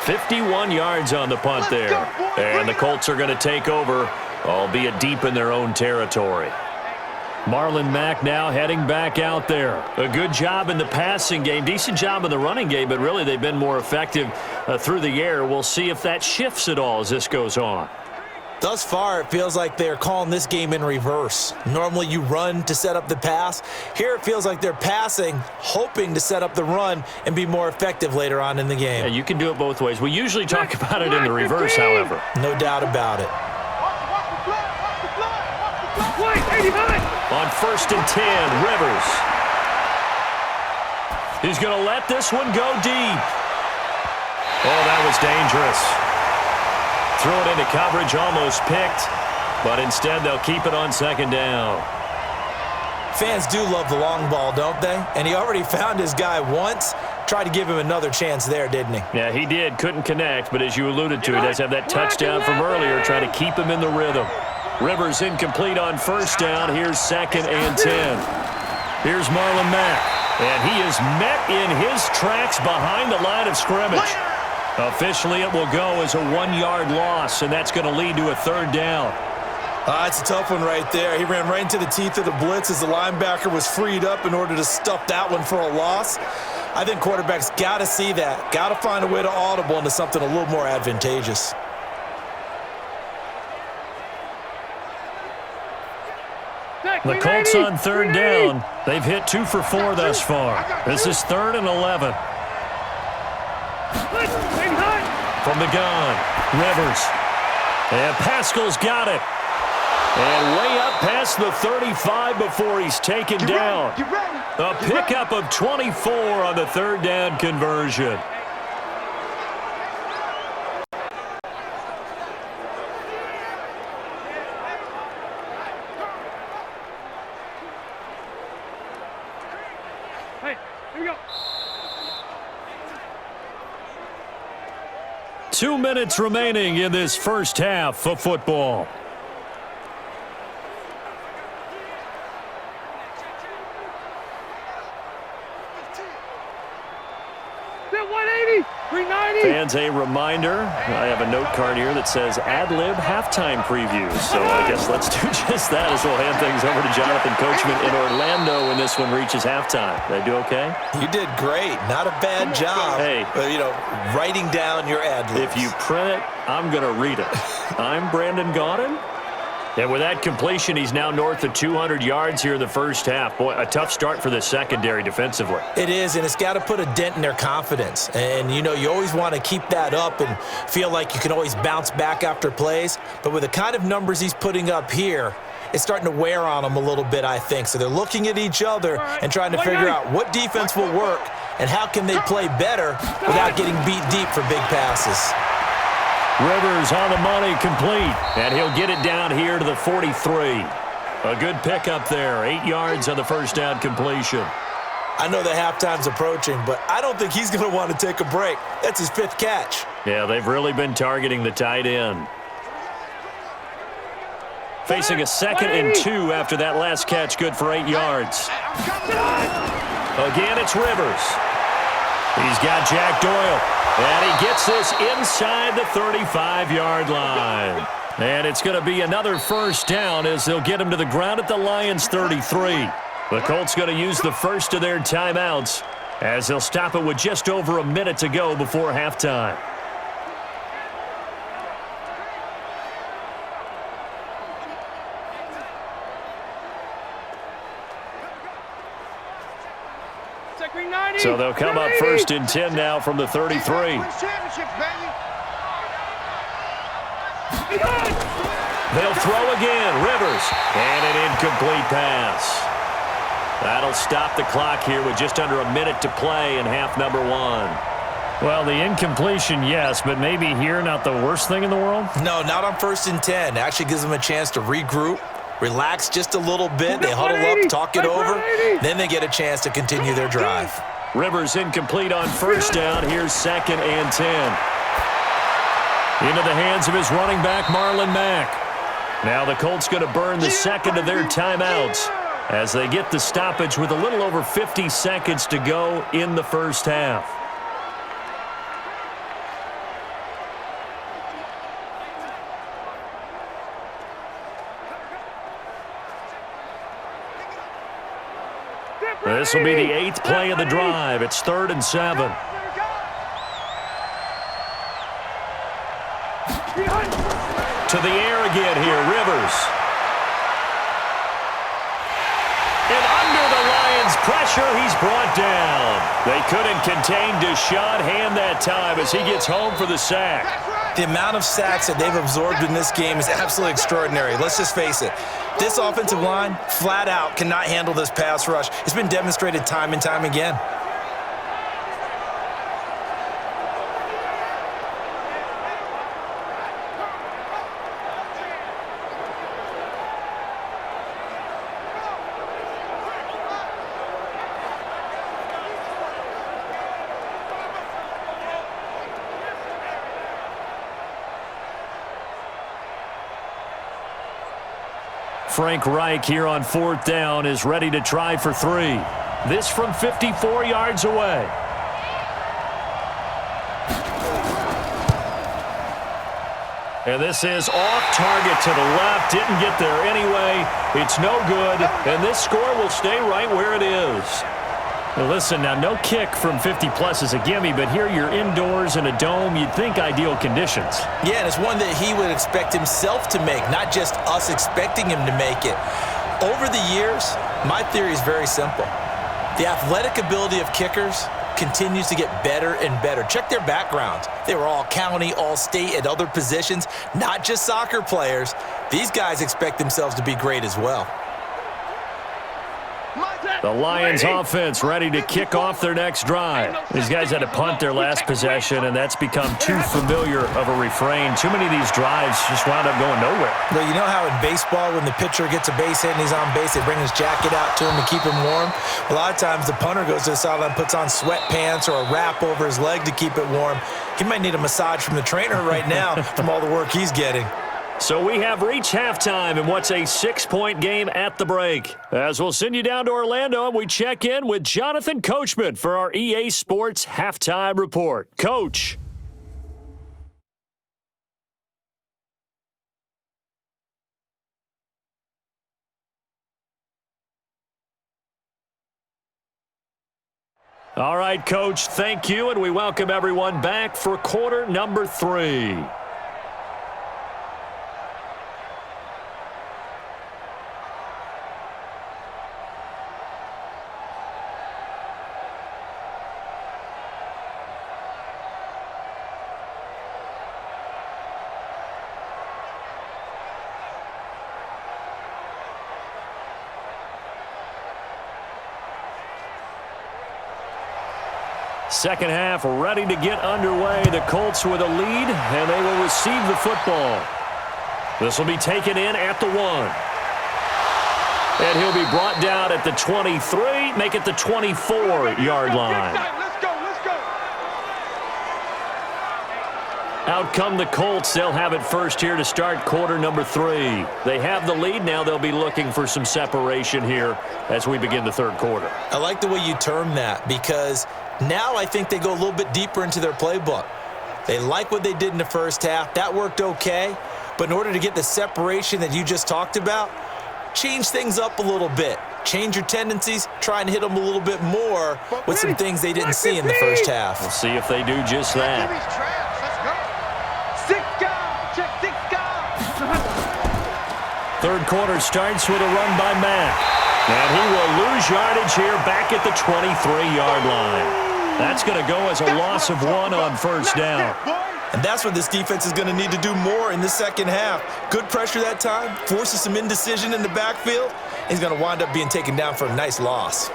"51 yards on the punt there. And the Colts are going to take over, albeit deep in their own territory. Marlon Mack now heading back out there. A good job in the passing game, decent job in the running game, but really they've been more effective through the air. We'll see if that shifts at all as this goes on. Thus far, it feels like they're calling this game in reverse. Normally you run to set up the pass. Here it feels like they're passing, hoping to set up the run and be more effective later on in the game. Yeah, you can do it both ways. We usually talk about it in the reverse, however. No doubt about it. On 1st and 10, Rivers. He's going to let this one go deep. Oh, that was dangerous. Threw it into coverage, almost picked, but instead they'll keep it on 2nd down. Fans do love the long ball, don't they? And he already found his guy once. Tried to give him another chance there, didn't he? Yeah, he did. Couldn't connect, but as you alluded to, he does have that touchdown from earlier, trying to keep him in the rhythm. Rivers incomplete on 1st down. Here's 2nd and 10. Here's Marlon Mack, and he is met in his tracks behind the line of scrimmage. Officially, it will go as a 1-yard loss, and that's going to lead to a 3rd down. It's a tough one right there. He ran right into the teeth of the blitz as the linebacker was freed up in order to stuff that one for a loss. I think quarterbacks got to see that. Got to find a way to audible into something a little more advantageous. The Colts on 3rd down. They've hit 2 for 4 thus far. This is 3rd and 11. From the gun, Rivers. And Pascal's got it. And way up past the 35 before he's taken down. A pickup of 24 on the 3rd down conversion. Hey, here we go. 2 minutes remaining in this first half of football. That 180, 390. Fans, a reminder, I have a note card here that says ad-lib halftime previews. So I guess let's do just that as we'll hand things over to Jonathan Coachman in Orlando when this one reaches halftime. Did I do okay? You did great. Not a bad job. Hey. Writing down your ad-libs. If you print it, I'm going to read it. I'm Brandon Gaudin. And with that completion, he's now north of 200 yards here in the first half. Boy, a tough start for the secondary defensively. It is, and it's got to put a dent in their confidence. And, you always want to keep that up and feel like you can always bounce back after plays. But with the kind of numbers he's putting up here, is starting to wear on them a little bit, I think. So they're looking at each other and trying to figure out what defense will work and how can they play better without getting beat deep for big passes. Rivers on the money, complete, and he'll get it down here to the 43. A good pickup there, 8 yards on the first down completion. I know that halftime's approaching, but I don't think he's going to want to take a break. That's his 5th catch. Yeah, they've really been targeting the tight end. Facing a 2nd and 2 after that last catch, good for 8 yards. Again, it's Rivers. He's got Jack Doyle, and he gets this inside the 35-yard line. And it's going to be another first down as they'll get him to the ground at the Lions' 33. The Colts going to use the first of their timeouts as they'll stop it with just over a minute to go before halftime. So they'll come up 1st and 10 now from the 33. They'll throw again. Rivers. And an incomplete pass. That'll stop the clock here with just under a minute to play in half number 1. Well, the incompletion, yes, but maybe here not the worst thing in the world? No, not on 1st and 10. It actually gives them a chance to regroup, relax just a little bit. They huddle up, talk it over. Then they get a chance to continue their drive. Rivers incomplete on first down. Here's 2nd and 10. Into the hands of his running back, Marlon Mack. Now the Colts going to burn the second of their timeouts as they get the stoppage with a little over 50 seconds to go in the first half. This will be the 8th play of the drive. It's 3rd and 7. To the air again here, Rivers. And under the Lions' pressure, he's brought down. They couldn't contain Deshaun Hand that time as he gets home for the sack. The amount of sacks that they've absorbed in this game is absolutely extraordinary. Let's just face it. This offensive line, flat out, cannot handle this pass rush. It's been demonstrated time and time again. Frank Reich here on 4th down is ready to try for 3. This from 54 yards away. And this is off target to the left. Didn't get there anyway. It's no good. And this score will stay right where it is. Well, listen, now no kick from 50-plus is a gimme, but here you're indoors in a dome. You'd think ideal conditions. Yeah, and it's one that he would expect himself to make, not just us expecting him to make it. Over the years, my theory is very simple. The athletic ability of kickers continues to get better and better. Check their backgrounds. They were all county, all state, at other positions, not just soccer players. These guys expect themselves to be great as well. The Lions offense ready to kick off their next drive. These guys had to punt their last possession, and that's become too familiar of a refrain. Too many of these drives just wound up going nowhere. Well, you know how in baseball when the pitcher gets a base hit and he's on base, they bring his jacket out to him to keep him warm? A lot of times the punter goes to the sideline, puts on sweatpants or a wrap over his leg to keep it warm. He might need a massage from the trainer right now from all the work he's getting. So we have reached halftime in what's a 6-point game at the break. As we'll send you down to Orlando, and we check in with Jonathan Coachman for our EA Sports Halftime Report. Coach. All right, Coach, thank you, and we welcome everyone back for quarter number 3. Second half ready to get underway. The Colts with a lead, and they will receive the football. This will be taken in at the 1. And he'll be brought down at the 23, make it the 24-yard line. Out come the Colts. They'll have it first here to start quarter number 3. They have the lead. Now they'll be looking for some separation here as we begin the third quarter. I like the way you term that because now I think they go a little bit deeper into their playbook. They like what they did in the first half. That worked okay. But in order to get the separation that you just talked about, change things up a little bit. Change your tendencies. Try and hit them a little bit more with some things they didn't see in the first half. We'll see if they do just that. Third quarter starts with a run by Mack. And he will lose yardage here back at the 23-yard line. That's going to go as a loss of 1 on first down. And that's what this defense is going to need to do more in the second half. Good pressure that time, forces some indecision in the backfield. He's going to wind up being taken down for a nice loss.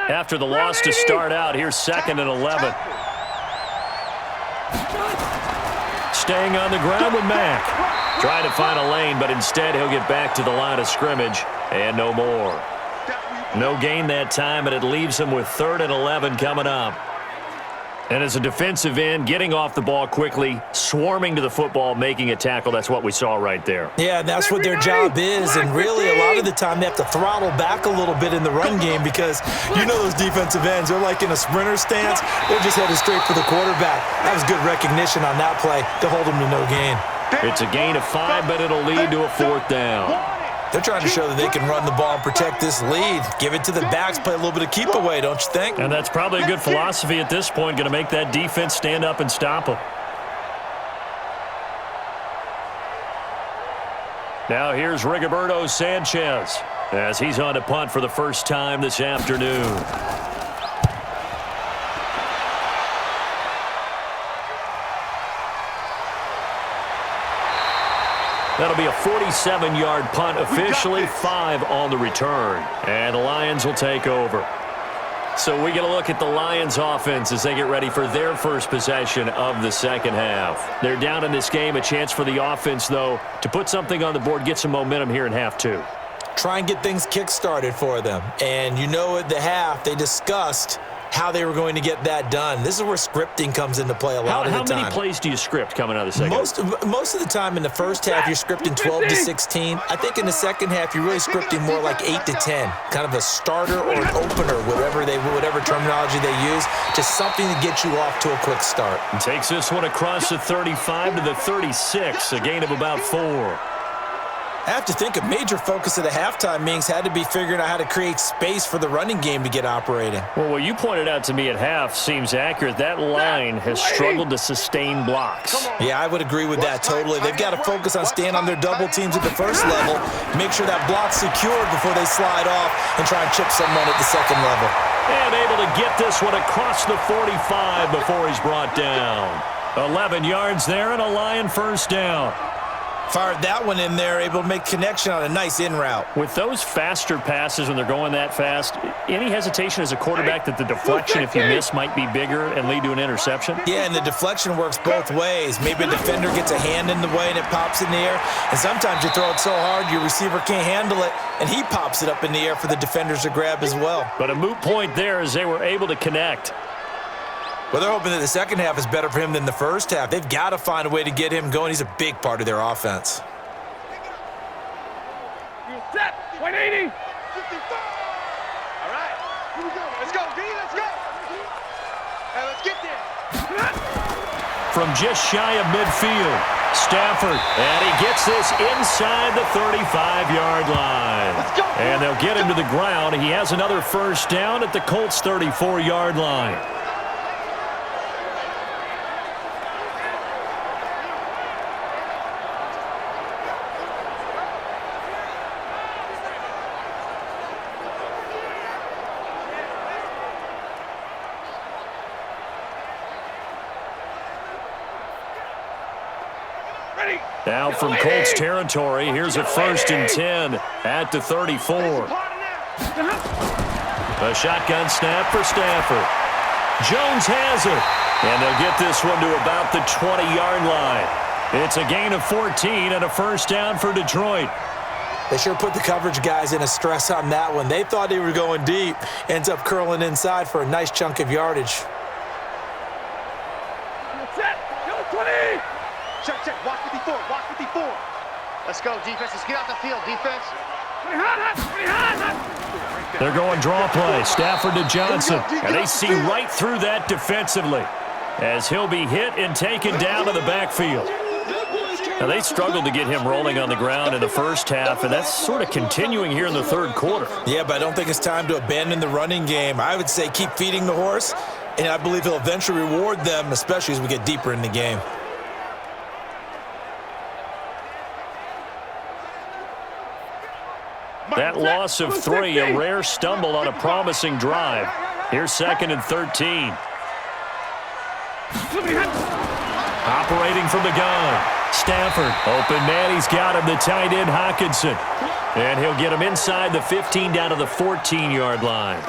After the loss to start out, here's 2nd and 11. Staying on the ground with Mack. Trying to find a lane, but instead he'll get back to the line of scrimmage and no more. No gain that time, and it leaves him with 3rd and 11 coming up. And as a defensive end, getting off the ball quickly, swarming to the football, making a tackle, that's what we saw right there. Yeah, that's what their job is, and really a lot of the time they have to throttle back a little bit in the run game because you know those defensive ends, they're like in a sprinter stance. They're just headed straight for the quarterback. That was good recognition on that play to hold them to no gain. It's a gain of 5, but it'll lead to a 4th down. They're trying to show that they can run the ball and protect this lead. Give it to the backs, play a little bit of keep away, don't you think? And that's probably a good philosophy at this point, going to make that defense stand up and stop them. Now here's Rigoberto Sanchez as he's on to punt for the first time this afternoon. That'll be a 47-yard punt officially, 5 on the return. And the Lions will take over. So we get a look at the Lions offense as they get ready for their first possession of the second half. They're down in this game, a chance for the offense, though, to put something on the board, get some momentum here in half 2. Try and get things kick-started for them. And you know at the half, they discussed how they were going to get that done. This is where scripting comes into play a lot of the time. How many plays do you script coming out of the second half? Most of the time in the first half, you're scripting 12 to 16. I think in the second half, you're really scripting more like 8 to 10. Kind of a starter or an opener, whatever terminology they use. Just something to get you off to a quick start. And takes this one across the 35 to the 36, a gain of about 4. I have to think a major focus of the halftime meetings had to be figuring out how to create space for the running game to get operating. Well, what you pointed out to me at half seems accurate. That line has struggled to sustain blocks. Yeah, I would agree with that totally. They've got to focus on staying on their double teams at the first level, make sure that block's secured before they slide off and try and chip someone at the second level. And able to get this one across the 45 before he's brought down. 11 yards there and a Lion first down. Fired that one in there, able to make connection on a nice in route. With those faster passes when they're going that fast, any hesitation as a quarterback that the deflection, if you miss, might be bigger and lead to an interception? Yeah, and the deflection works both ways. Maybe a defender gets a hand in the way and it pops in the air. And sometimes you throw it so hard your receiver can't handle it, and he pops it up in the air for the defenders to grab as well. But a moot point there as they were able to connect. Well, they're hoping that the second half is better for him than the first half. They've got to find a way to get him going. He's a big part of their offense. Set. 180. 55. All right. Here we go. Let's go, D. Let's go. Hey, let's get there. From just shy of midfield, Stafford. And he gets this inside the 35-yard line. Let's go. And they'll get him to the ground. He has another first down at the Colts' 34-yard line. Now from Colts territory, here's a 1st and 10 at the 34. A shotgun snap for Stafford. Jones has it. And they'll get this one to about the 20-yard line. It's a gain of 14 and a 1st down for Detroit. They sure put the coverage guys in a stress on that one. They thought they were going deep. Ends up curling inside for a nice chunk of yardage. Check. Watch 54. Let's go, defense. Let's get out the field, defense. They're going draw play. Stafford to Johnson. And they see right through that defensively as he'll be hit and taken down to the backfield. Now, they struggled to get him rolling on the ground in the first half, and that's sort of continuing here in the third quarter. Yeah, but I don't think it's time to abandon the running game. I would say keep feeding the horse, and I believe he'll eventually reward them, especially as we get deeper in the game. That loss of 3, a rare stumble on a promising drive. Here's 2nd and 13. Operating from the gun. Stafford, open man, he's got him, the tight end Hockenson. And he'll get him inside the 15 down to the 14-yard line.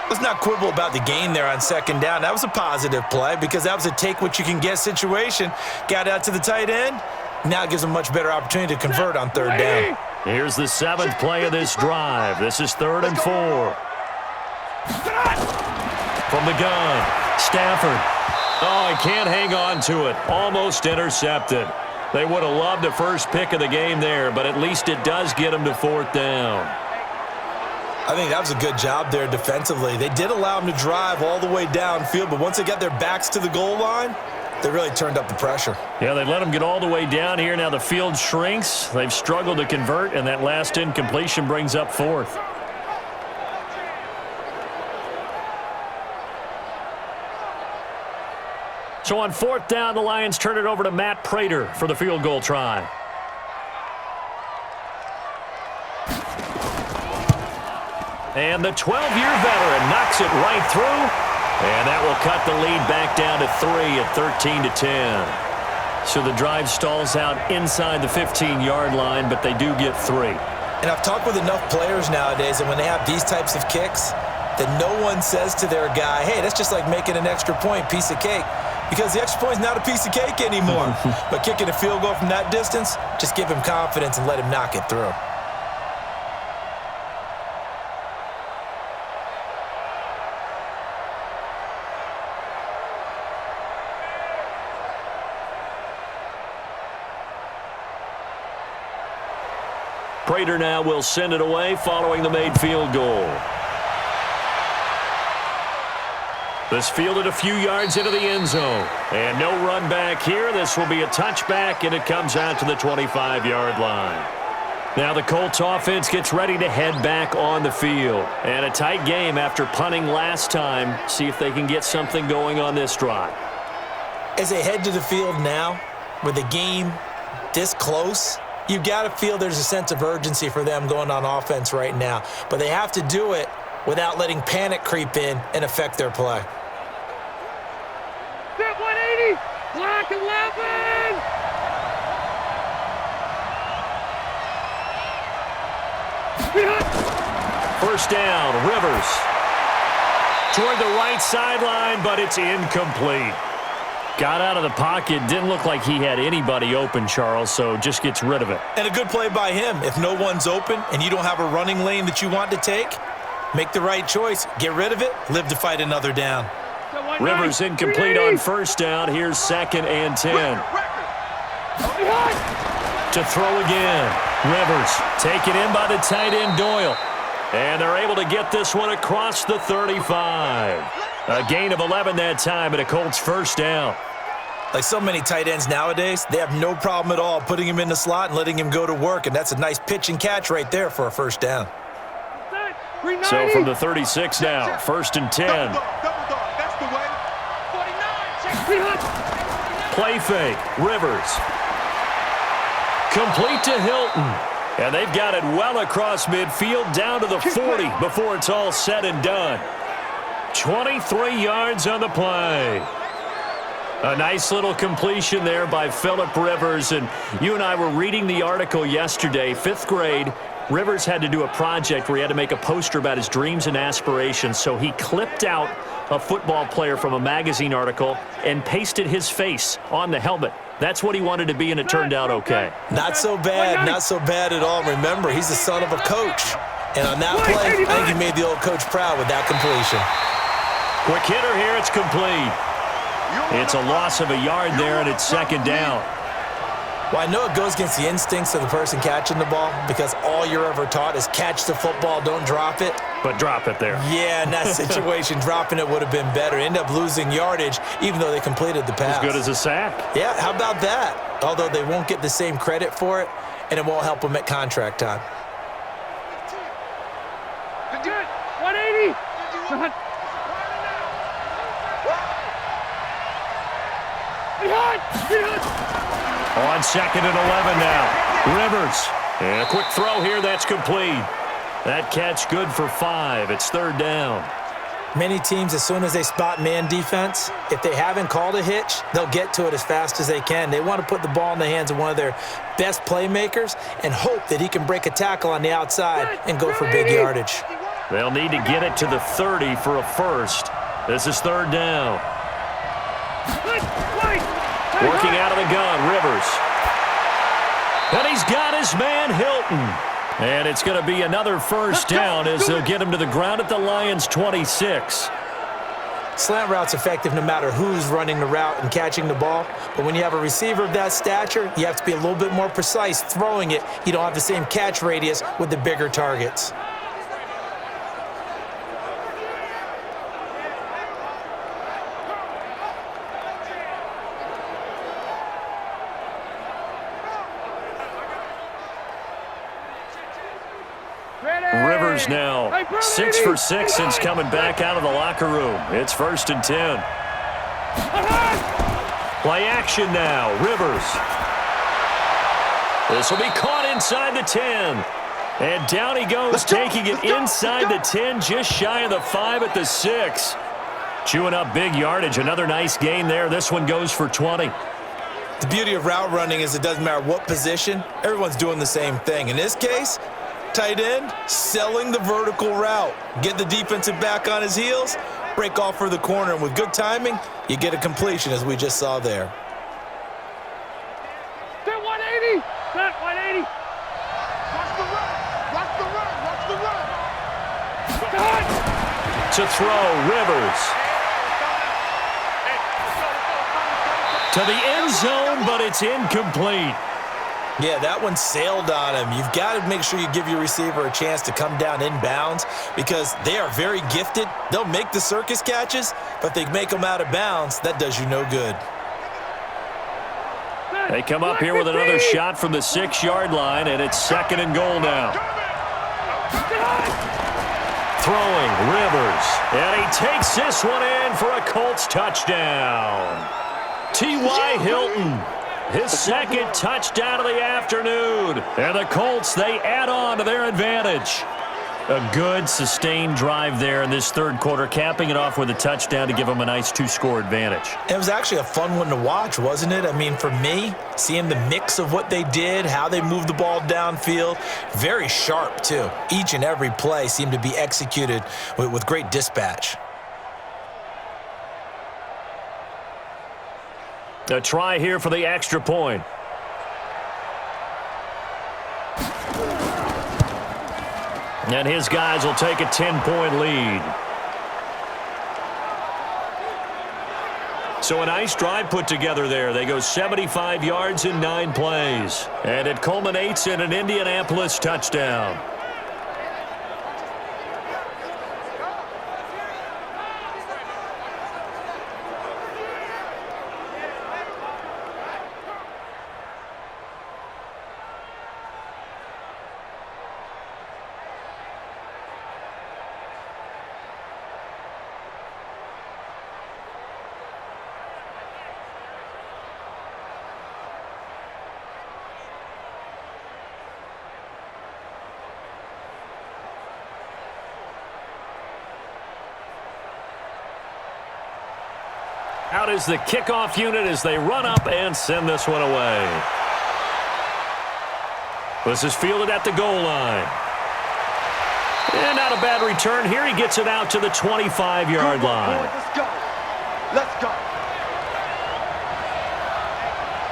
Let's not quibble about the gain there on 2nd down. That was a positive play because that was a take-what-you-can-get situation. Got out to the tight end. Now it gives him a much better opportunity to convert on 3rd down. Here's the 7th play of this drive. This is 3rd and 4. From the gun, Stafford. Oh, he can't hang on to it. Almost intercepted. They would have loved the first pick of the game there, but at least it does get them to 4th down. I think that was a good job there defensively. They did allow him to drive all the way downfield, but once they got their backs to the goal line, they really turned up the pressure. Yeah, they let them get all the way down here. Now the field shrinks. They've struggled to convert, and that last incompletion brings up 4th. So on 4th down, the Lions turn it over to Matt Prater for the field goal try. And the 12-year veteran knocks it right through. And that will cut the lead back down to 3 at 13-10. So the drive stalls out inside the 15-yard line, but they do get 3. And I've talked with enough players nowadays that when they have these types of kicks, that no one says to their guy, hey, that's just like making an extra point, piece of cake. Because the extra point is not a piece of cake anymore. But kicking a field goal from that distance, just give him confidence and let him knock it through. Prater now will send it away following the made field goal. This fielded a few yards into the end zone. And no run back here. This will be a touchback, and it comes out to the 25-yard line. Now the Colts offense gets ready to head back on the field. And a tight game after punting last time. See if they can get something going on this drive. As they head to the field now, with the game this close, you've got to feel there's a sense of urgency for them going on offense right now. But they have to do it without letting panic creep in and affect their play. Step 180, block 11. First down, Rivers. Toward the right sideline, but it's incomplete. Got out of the pocket. Didn't look like he had anybody open, Charles, so just gets rid of it. And a good play by him. If no one's open and you don't have a running lane that you want to take, make the right choice. Get rid of it. Live to fight another down. Rivers incomplete on first down. Here's 2nd and 10. To throw again. Rivers taken in by the tight end Doyle. And they're able to get this one across the 35. A gain of 11 that time and a Colts first down. Like so many tight ends nowadays, they have no problem at all putting him in the slot and letting him go to work. And that's a nice pitch and catch right there for a first down. So from the 36 now, 1st and 10. Double dog, that's the way. 49, Play fake, Rivers. Complete to Hilton. And they've got it well across midfield down to the 40 before it's all said and done. 23 yards on the play. A nice little completion there by Phillip Rivers. And you and I were reading the article yesterday, 5th grade. Rivers had to do a project where he had to make a poster about his dreams and aspirations. So he clipped out a football player from a magazine article and pasted his face on the helmet. That's what he wanted to be, and it turned out okay. Not so bad, not so bad at all. Remember, he's the son of a coach. And on that play, I think he made the old coach proud with that completion. Quick hitter here, it's complete. It's a loss of a yard there, and it's 2nd down. Well, I know it goes against the instincts of the person catching the ball because all you're ever taught is catch the football, don't drop it. But drop it there. Yeah, in that situation, dropping it would have been better. End up losing yardage, even though they completed the pass. As good as a sack. Yeah, how about that? Although they won't get the same credit for it, and it won't help them at contract time. Good. 180. On 2nd and 11 now. Rivers. And a quick throw here, that's complete. That catch good for 5. It's 3rd down. Many teams, as soon as they spot man defense, if they haven't called a hitch, they'll get to it as fast as they can. They want to put the ball in the hands of one of their best playmakers and hope that he can break a tackle on the outside and go for big yardage. They'll need to get it to the 30 for a first. This is 3rd down. Working out of the gun, Rivers. And he's got his man, Hilton. And it's going to be another first down as they'll get him to the ground at the Lions' 26. Slant route's effective no matter who's running the route and catching the ball. But when you have a receiver of that stature, you have to be a little bit more precise throwing it. You don't have the same catch radius with the bigger targets. Rivers now 6 for 6 since coming back out of the locker room. It's 1st and 10. Play action now. Rivers. This will be caught inside the 10. And down he goes, taking it inside the 10, just shy of the 5 at the 6. Chewing up big yardage. Another nice gain there. This one goes for 20. The beauty of route running is it doesn't matter what position. Everyone's doing the same thing. In this case, tight end, selling the vertical route. Get the defensive back on his heels, break off for the corner, and with good timing, you get a completion as we just saw there. Set 180. Set 180. Watch the run. Watch the run. Watch the run. To throw, Rivers. To the end zone, but it's incomplete. Yeah, that one sailed on him. You've got to make sure you give your receiver a chance to come down inbounds because they are very gifted. They'll make the circus catches, but they make them out of bounds. That does you no good. They come up here with another shot from the 6-yard line, and it's 2nd and goal now. Throwing, Rivers. And he takes this one in for a Colts touchdown. T.Y. Hilton. His 2nd touchdown of the afternoon. And the Colts, they add on to their advantage. A good, sustained drive there in this 3rd quarter, capping it off with a touchdown to give them a nice 2-score advantage. It was actually a fun one to watch, wasn't it? I mean, for me, seeing the mix of what they did, how they moved the ball downfield, very sharp, too. Each and every play seemed to be executed with great dispatch. A try here for the extra point. And his guys will take a 10-point lead. So a nice drive put together there. They go 75 yards in 9 plays. And it culminates in an Indianapolis touchdown. Out is the kickoff unit as they run up and send this one away. This is fielded at the goal line. And not a bad return here. He gets it out to the 25-yard line. Let's go. Let's go.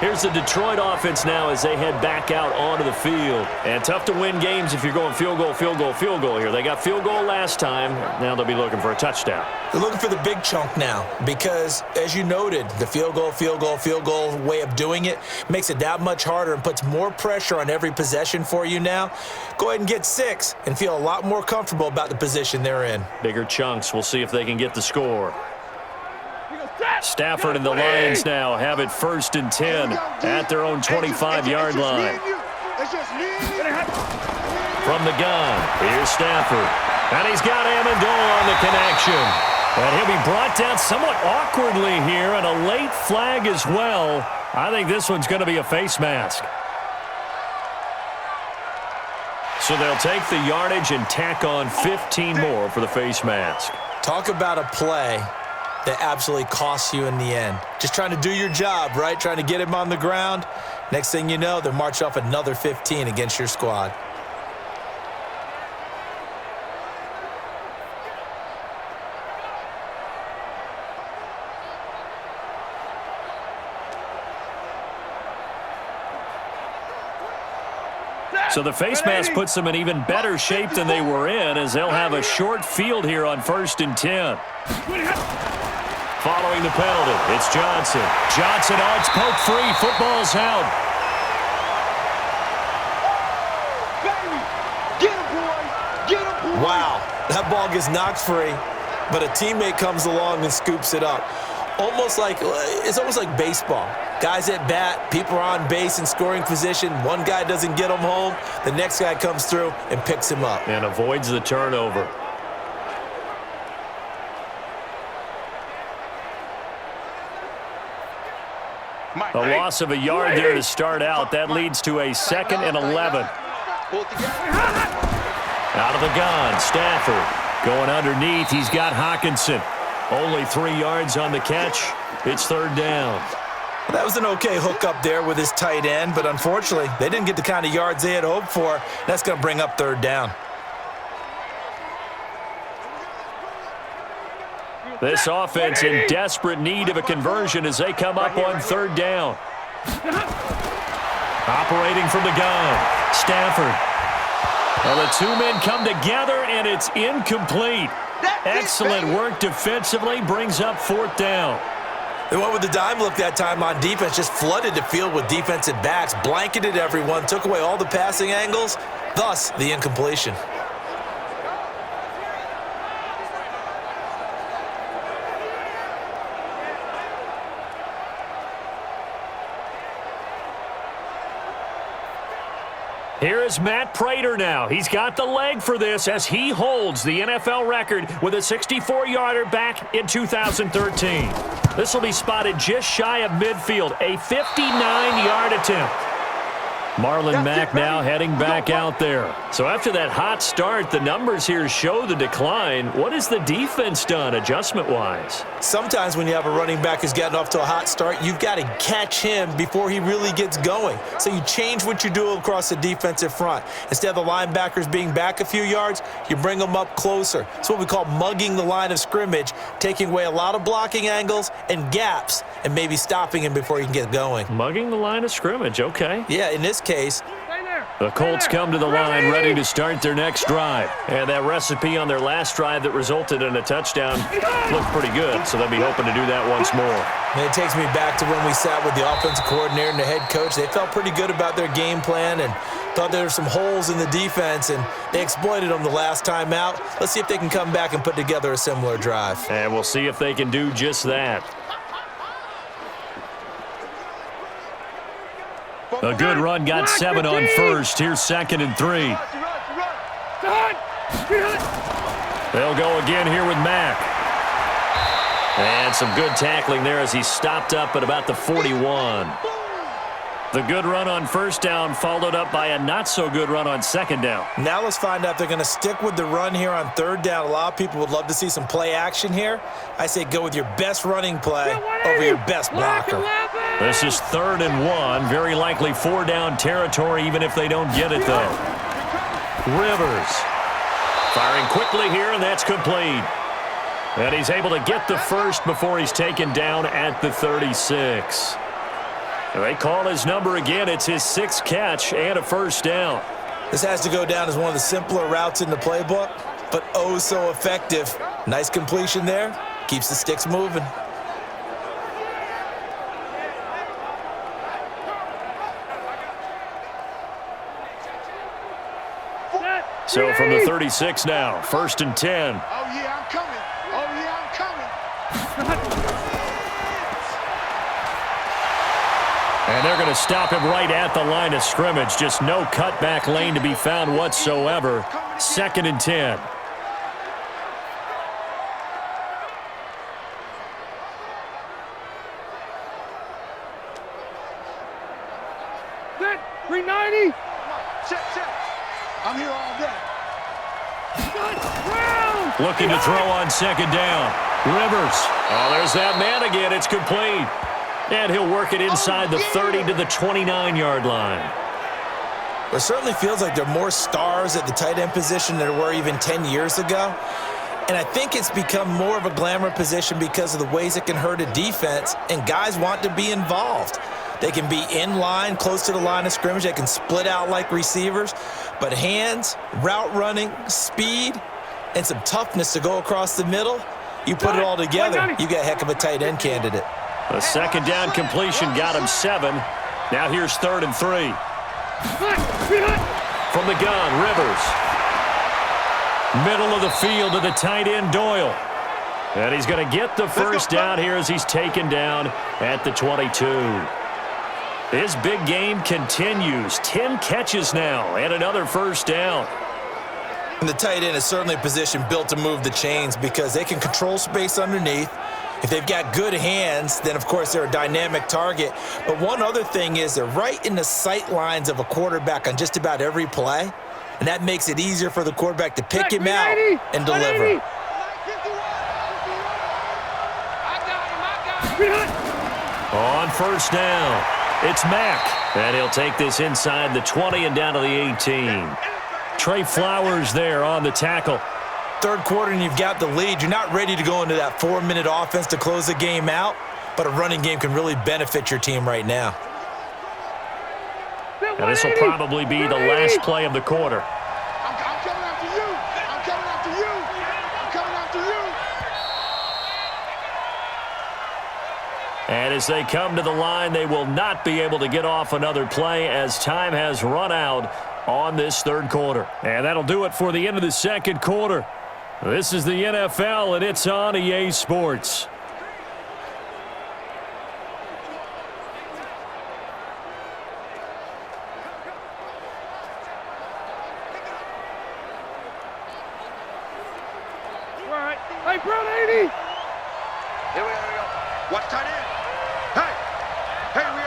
Here's the Detroit offense now as they head back out onto the field. And tough to win games if you're going field goal, field goal, field goal here. They got field goal last time. Now they'll be looking for a touchdown. They're looking for the big chunk now because, as you noted, the field goal way of doing it makes it that much harder and puts more pressure on every possession for you now. Go ahead and get 6 and feel a lot more comfortable about the position they're in. Bigger chunks. We'll see if they can get the score. Stafford and the Lions now have it 1st and 10 at their own 25-yard line. From the gun, here's Stafford. And he's got Amendola on the connection. And he'll be brought down somewhat awkwardly here, and a late flag as well. I think this one's going to be a face mask. So they'll take the yardage and tack on 15 more for the face mask. Talk about a play that absolutely costs you in the end. Just trying to do your job, right? Trying to get him on the ground. Next thing you know, they're marching off another 15 against your squad. So the face mask puts them in even better shape than they were in as they'll have a short field here on 1st and 10. Following the penalty, it's Johnson. Johnson, oh, it's poked free. Football's out. Get him, boys. Get him, boys. Wow, that ball gets knocked free, but a teammate comes along and scoops it up. It's almost like baseball. Guys at bat, people are on base in scoring position. One guy doesn't get him home. The next guy comes through and picks him up. And avoids the turnover. A loss of a yard there to start out. That leads to a 2nd and 11. Out of the gun, Stafford going underneath. He's got Hockenson. Only 3 yards on the catch. It's 3rd down. That was an okay hook up there with his tight end, but unfortunately, they didn't get the kind of yards they had hoped for. That's going to bring up 3rd down. This offense in desperate need of a conversion as they come up on 3rd down. Operating from the gun, Stafford. Well, the 2 men come together, and it's incomplete. Excellent work defensively, brings up 4th down. They went with the dime look that time on defense, just flooded the field with defensive backs, blanketed everyone, took away all the passing angles, thus the incompletion. Here is Matt Prater now. He's got the leg for this as he holds the NFL record with a 64-yarder back in 2013. This will be spotted just shy of midfield, a 59-yard attempt. Marlon Mack now heading back out there. So after that hot start, the numbers here show the decline. What has the defense done adjustment-wise? Sometimes when you have a running back who's gotten off to a hot start, you've got to catch him before he really gets going. So you change what you do across the defensive front. Instead of the linebackers being back a few yards, you bring them up closer. It's what we call mugging the line of scrimmage, taking away a lot of blocking angles and gaps and maybe stopping him before he can get going. Mugging the line of scrimmage, okay. Yeah, in this case, the Colts come to the line ready to start their next drive. And that recipe on their last drive that resulted in a touchdown looked pretty good, so they'll be hoping to do that once more. And it takes me back to when we sat with the offensive coordinator and the head coach. They felt pretty good about their game plan and thought there were some holes in the defense, and they exploited them the last time out. Let's see if they can come back and put together a similar drive. And we'll see if they can do just that. A good run, got 7 on first. Here's 2nd and 3. They'll go again here with Mack. And some good tackling there as he stopped up at about the 41. The good run on first down followed up by a not-so-good run on second down. Now let's find out if they're going to stick with the run here on third down. A lot of people would love to see some play action here. I say go with your best running play over your best blocker. This is 3rd and 1. Very likely 4-down territory, even if they don't get it, though. Rivers firing quickly here, and that's complete. And he's able to get the first before he's taken down at the 36. They call his number again. It's his 6th catch and a first down. This has to go down as one of the simpler routes in the playbook, but oh so effective. Nice completion there. Keeps the sticks moving. So from the 36 now, 1st and 10. Oh, yeah, I'm coming. Oh, yeah, I'm coming. And they're going to stop him right at the line of scrimmage. Just no cutback lane to be found whatsoever. 2nd and 10. Set, 390. Set. I'm here all day. Looking to throw on 2nd down. Rivers. Oh, there's that man again. It's complete. And he'll work it inside the 30 to the 29-yard line. It certainly feels like there are more stars at the tight end position than there were even 10 years ago. And I think it's become more of a glamour position because of the ways it can hurt a defense, and guys want to be involved. They can be in line, close to the line of scrimmage. They can split out like receivers. But hands, route running, speed, and some toughness to go across the middle, you put it all together, you got a heck of a tight end candidate. A 2nd down completion got him 7. Now here's 3rd and 3. From the gun, Rivers. Middle of the field to the tight end, Doyle. And he's going to get the first down here as he's taken down at the 22. His big game continues. 10 catches now and another first down. And the tight end is certainly a position built to move the chains because they can control space underneath. If they've got good hands, then, of course, they're a dynamic target. But one other thing is they're right in the sight lines of a quarterback on just about every play, and that makes it easier for the quarterback to pick him out and deliver. On first down, it's Mack, and he'll take this inside the 20 and down to the 18. Trey Flowers there on the tackle. Third quarter and you've got the lead. You're not ready to go into that 4-minute offense to close the game out, but a running game can really benefit your team right now. And this will probably be the last play of the quarter. I'm coming after you. I'm coming after you. I'm coming after you. And as they come to the line, they will not be able to get off another play as time has run out on this third quarter. And that'll do it for the end of the second quarter. This is the NFL, and it's on EA Sports. All right. Hey, Brown 80. Here we go. Watch tight end. Hey, we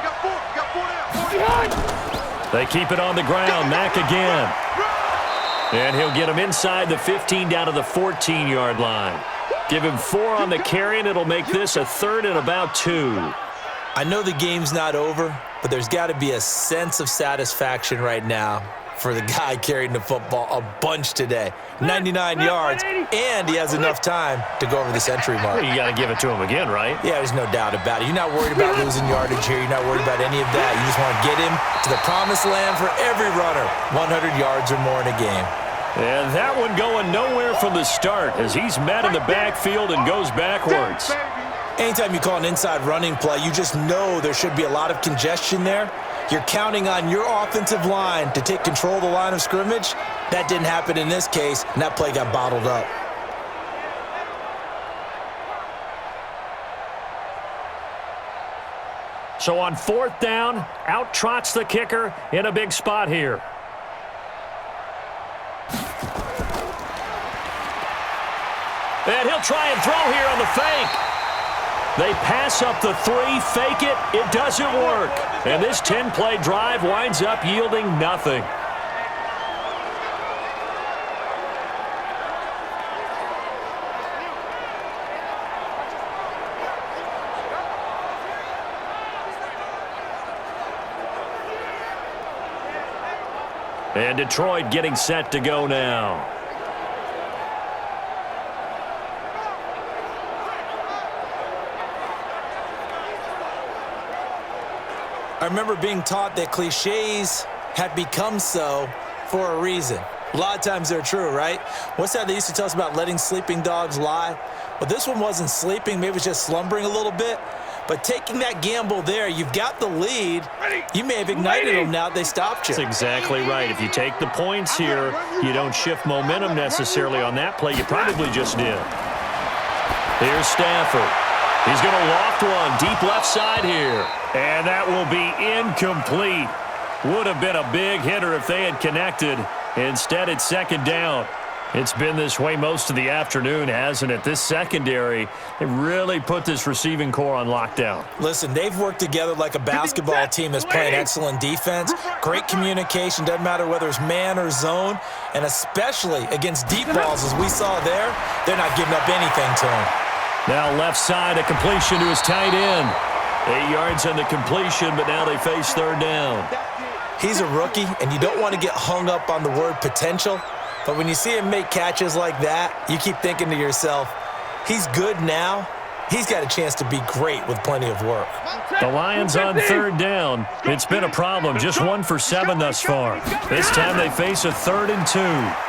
got four now. They keep it on the ground. Mack again. And he'll get him inside the 15 down to the 14-yard line. Give him 4 on the carry, and it'll make this a 3rd and about 2. I know the game's not over, but there's got to be a sense of satisfaction right now for the guy carrying the football a bunch today. 99 yards, and he has enough time to go over the century mark. You got to give it to him again, right? Yeah, there's no doubt about it. You're not worried about losing yardage here. You're not worried about any of that. You just want to get him to the promised land for every runner, 100 yards or more in a game. And that one going nowhere from the start as he's met in the backfield and goes backwards. Anytime you call an inside running play, you just know there should be a lot of congestion there. You're counting on your offensive line to take control of the line of scrimmage. That didn't happen in this case, and that play got bottled up. So on 4th down, out trots the kicker in a big spot here. And he'll try and throw here on the fake. They pass up the 3, fake it, it doesn't work. And this 10-play drive winds up yielding nothing. And Detroit getting set to go now. I remember being taught that cliches had become so for a reason. A lot of times they're true, right? What's that they used to tell us about letting sleeping dogs lie? Well, this one wasn't sleeping. Maybe it was just slumbering a little bit. But taking that gamble there, you've got the lead. You may have ignited them now that they stopped you. That's exactly right. If you take the points here, you don't shift momentum necessarily on that play. You probably just did. Here's Stafford. He's going to loft one deep left side here. And that will be incomplete. Would have been a big hitter if they had connected. Instead, it's second down. It's been this way most of the afternoon, hasn't it? This secondary, they really put this receiving core on lockdown. Listen, they've worked together like a basketball team that's playing excellent defense. Great communication, doesn't matter whether it's man or zone. And especially against deep balls, as we saw there, they're not giving up anything to him. Now left side, a completion to his tight end. 8 yards on the completion, but now they face third down. He's a rookie, and you don't want to get hung up on the word potential. But when you see him make catches like that, you keep thinking to yourself, he's good now. He's got a chance to be great with plenty of work. The Lions on third down. It's been a problem. Just 1 for 7 thus far. This time they face a 3rd and 2.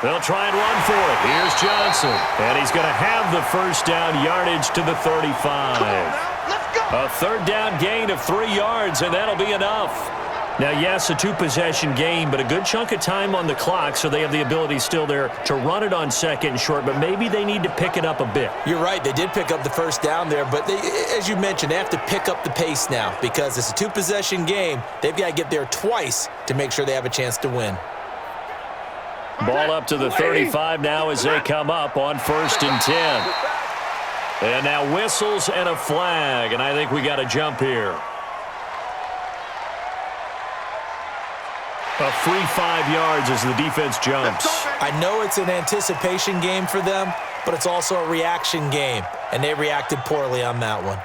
They'll try and run for it. Here's Johnson. And he's going to have the first down yardage to the 35. A third down gain of 3 yards, and that'll be enough. Now, yes, a 2-possession game, but a good chunk of time on the clock, so they have the ability still there to run it on second and short, but maybe they need to pick it up a bit. You're right. They did pick up the first down there, but as you mentioned, they have to pick up the pace now because it's a 2-possession game. They've got to get there twice to make sure they have a chance to win. Ball up to the 35 now as they come up on 1st and 10. And now whistles and a flag, and I think we got a jump here. A free 5 yards as the defense jumps. I know it's an anticipation game for them, but it's also a reaction game, and they reacted poorly on that one.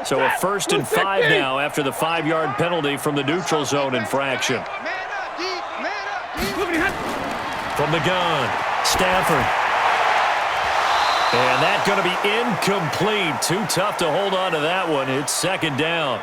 So a 1st and 5 now after the 5-yard penalty from the neutral zone infraction. From the gun, Stafford. And that's going to be incomplete. Too tough to hold on to that one. It's second down.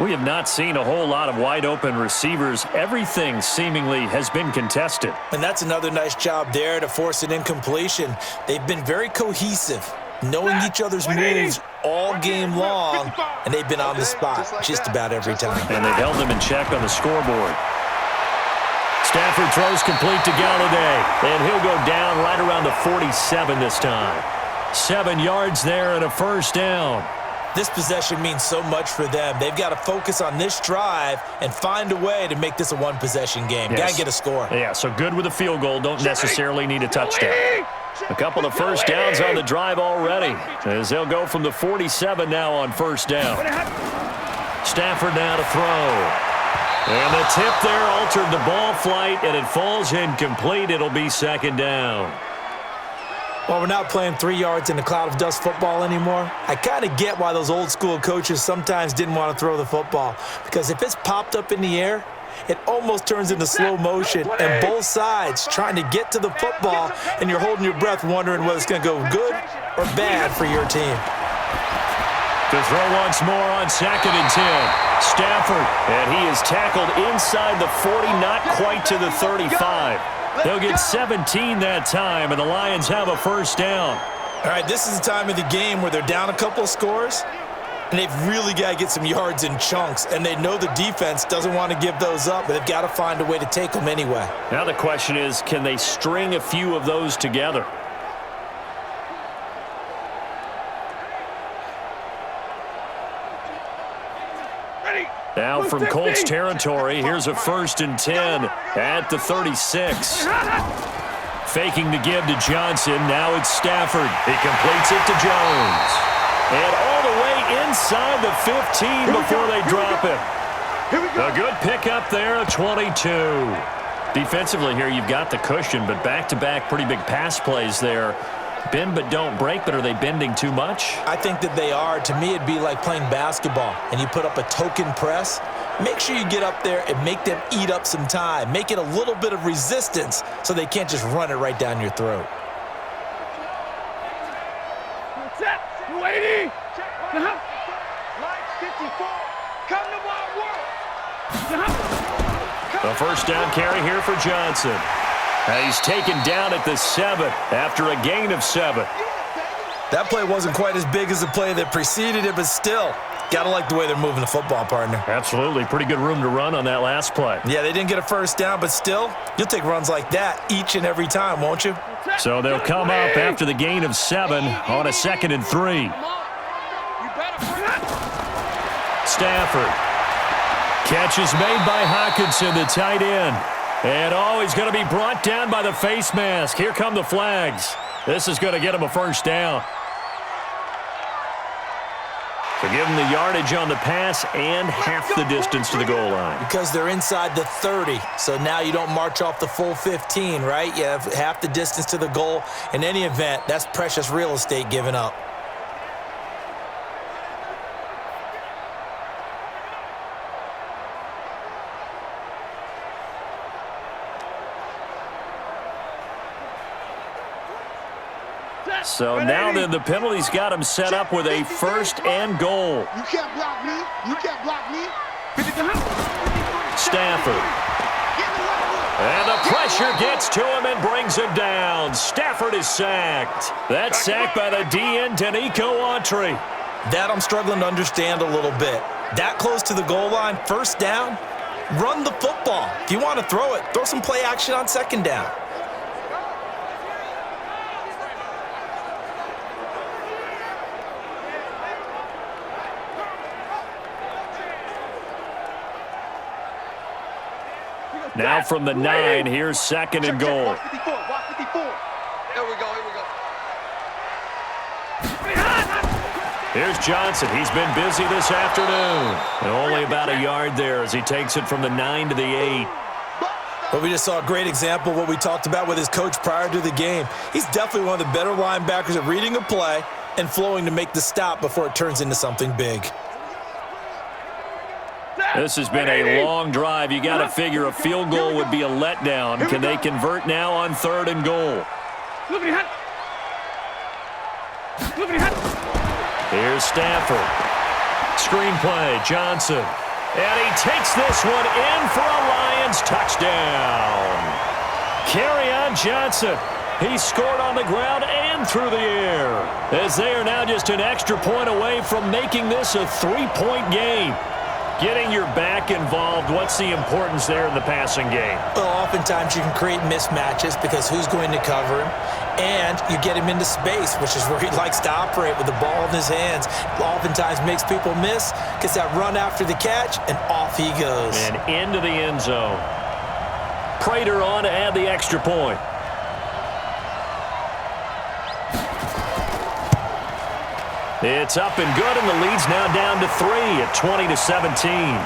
We have not seen a whole lot of wide-open receivers. Everything seemingly has been contested. And that's another nice job there to force an incompletion. They've been very cohesive, knowing each other's moves all game long, and they've been on the spot just about every time. And they've held them in check on the scoreboard. Stafford throws complete to Galladay, and he'll go down right around the 47 this time. 7 yards there and a first down. This possession means so much for them. They've got to focus on this drive and find a way to make this a one-possession game. Yes. Got to get a score. Yeah, so good with a field goal. Don't necessarily need a touchdown. A couple of first downs on the drive already, as they'll go from the 47 now on first down. Stafford now to throw. And the tip there altered the ball flight, and it falls incomplete. It'll be second down. Well, we're not playing 3 yards in a cloud of dust football anymore. I kind of get why those old school coaches sometimes didn't want to throw the football, because if it's popped up in the air, it almost turns into slow motion, and both sides trying to get to the football, and you're holding your breath wondering whether it's going to go good or bad for your team. To throw once more on 2nd and 10. Stafford, and he is tackled inside the 40, not quite to the 35. They'll get 17 that time, and the Lions have a first down. All right, this is the time of the game where they're down a couple of scores, and they've really got to get some yards in chunks, and they know the defense doesn't want to give those up, but they've got to find a way to take them anyway. Now the question is, can they string a few of those together? Now from Colts territory, here's a 1st and 10 at the 36. Faking the give to Johnson. Now it's Stafford. He completes it to Jones. And all the way inside the 15 before they drop it. A good pickup there of 22. Defensively here, you've got the cushion, but back-to-back pretty big pass plays there. Bend but don't break, but are they bending too much? I think that they are. To me, it'd be like playing basketball, and you put up a token press. Make sure you get up there and make them eat up some time. Make it a little bit of resistance so they can't just run it right down your throat. Lady! Line 54. Come to my world. A 1st down carry here for Johnson. He's taken down at the 7 after a gain of 7. That play wasn't quite as big as the play that preceded it, but still, gotta like the way they're moving the football, partner. Absolutely. Pretty good room to run on that last play. Yeah, they didn't get a 1st down, but still, you'll take runs like that each and every time, won't you? So they'll come up after the gain of 7 on a 2nd and 3. Stafford. Catch is made by Hockenson, the tight end. And he's going to be brought down by the face mask. Here come the flags. This is going to get him a 1st down. So give them the yardage on the pass and half the distance to the goal line. Because they're inside the 30, so now you don't march off the full 15, right? You have half the distance to the goal. In any event, that's precious real estate given up. So now then the penalty's got him set up with a 1st and goal. You can't block me. You can't block me. Stafford. And the pressure gets to him and brings him down. Stafford is sacked. That's sacked by the DN, Danico Autry. That I'm struggling to understand a little bit. That close to the goal line, 1st down, run the football. If you want to throw it, throw some play action on 2nd down. Now from the 9, here's 2nd and goal. Watch 54. Watch 54. Here we go. Here we go. Here's Johnson. He's been busy this afternoon. And only about a yard there as he takes it from the 9 to the 8. But we just saw a great example of what we talked about with his coach prior to the game. He's definitely one of the better linebackers at reading a play and flowing to make the stop before it turns into something big. This has been a long drive. You got to figure a field goal would be a letdown. Can they convert now on 3rd and goal? Here's Stafford. Screenplay, Johnson. And he takes this one in for a Lions touchdown. Kerryon Johnson. He scored on the ground and through the air, as they are now just an extra point away from making this a 3-point game. Getting your back involved, what's the importance there in the passing game? Well, oftentimes you can create mismatches because who's going to cover him? And you get him into space, which is where he likes to operate with the ball in his hands. Oftentimes makes people miss, gets that run after the catch, and off he goes. And into the end zone. Prater on to add the extra point. It's up and good, and the lead's now down to 3 at 20-17.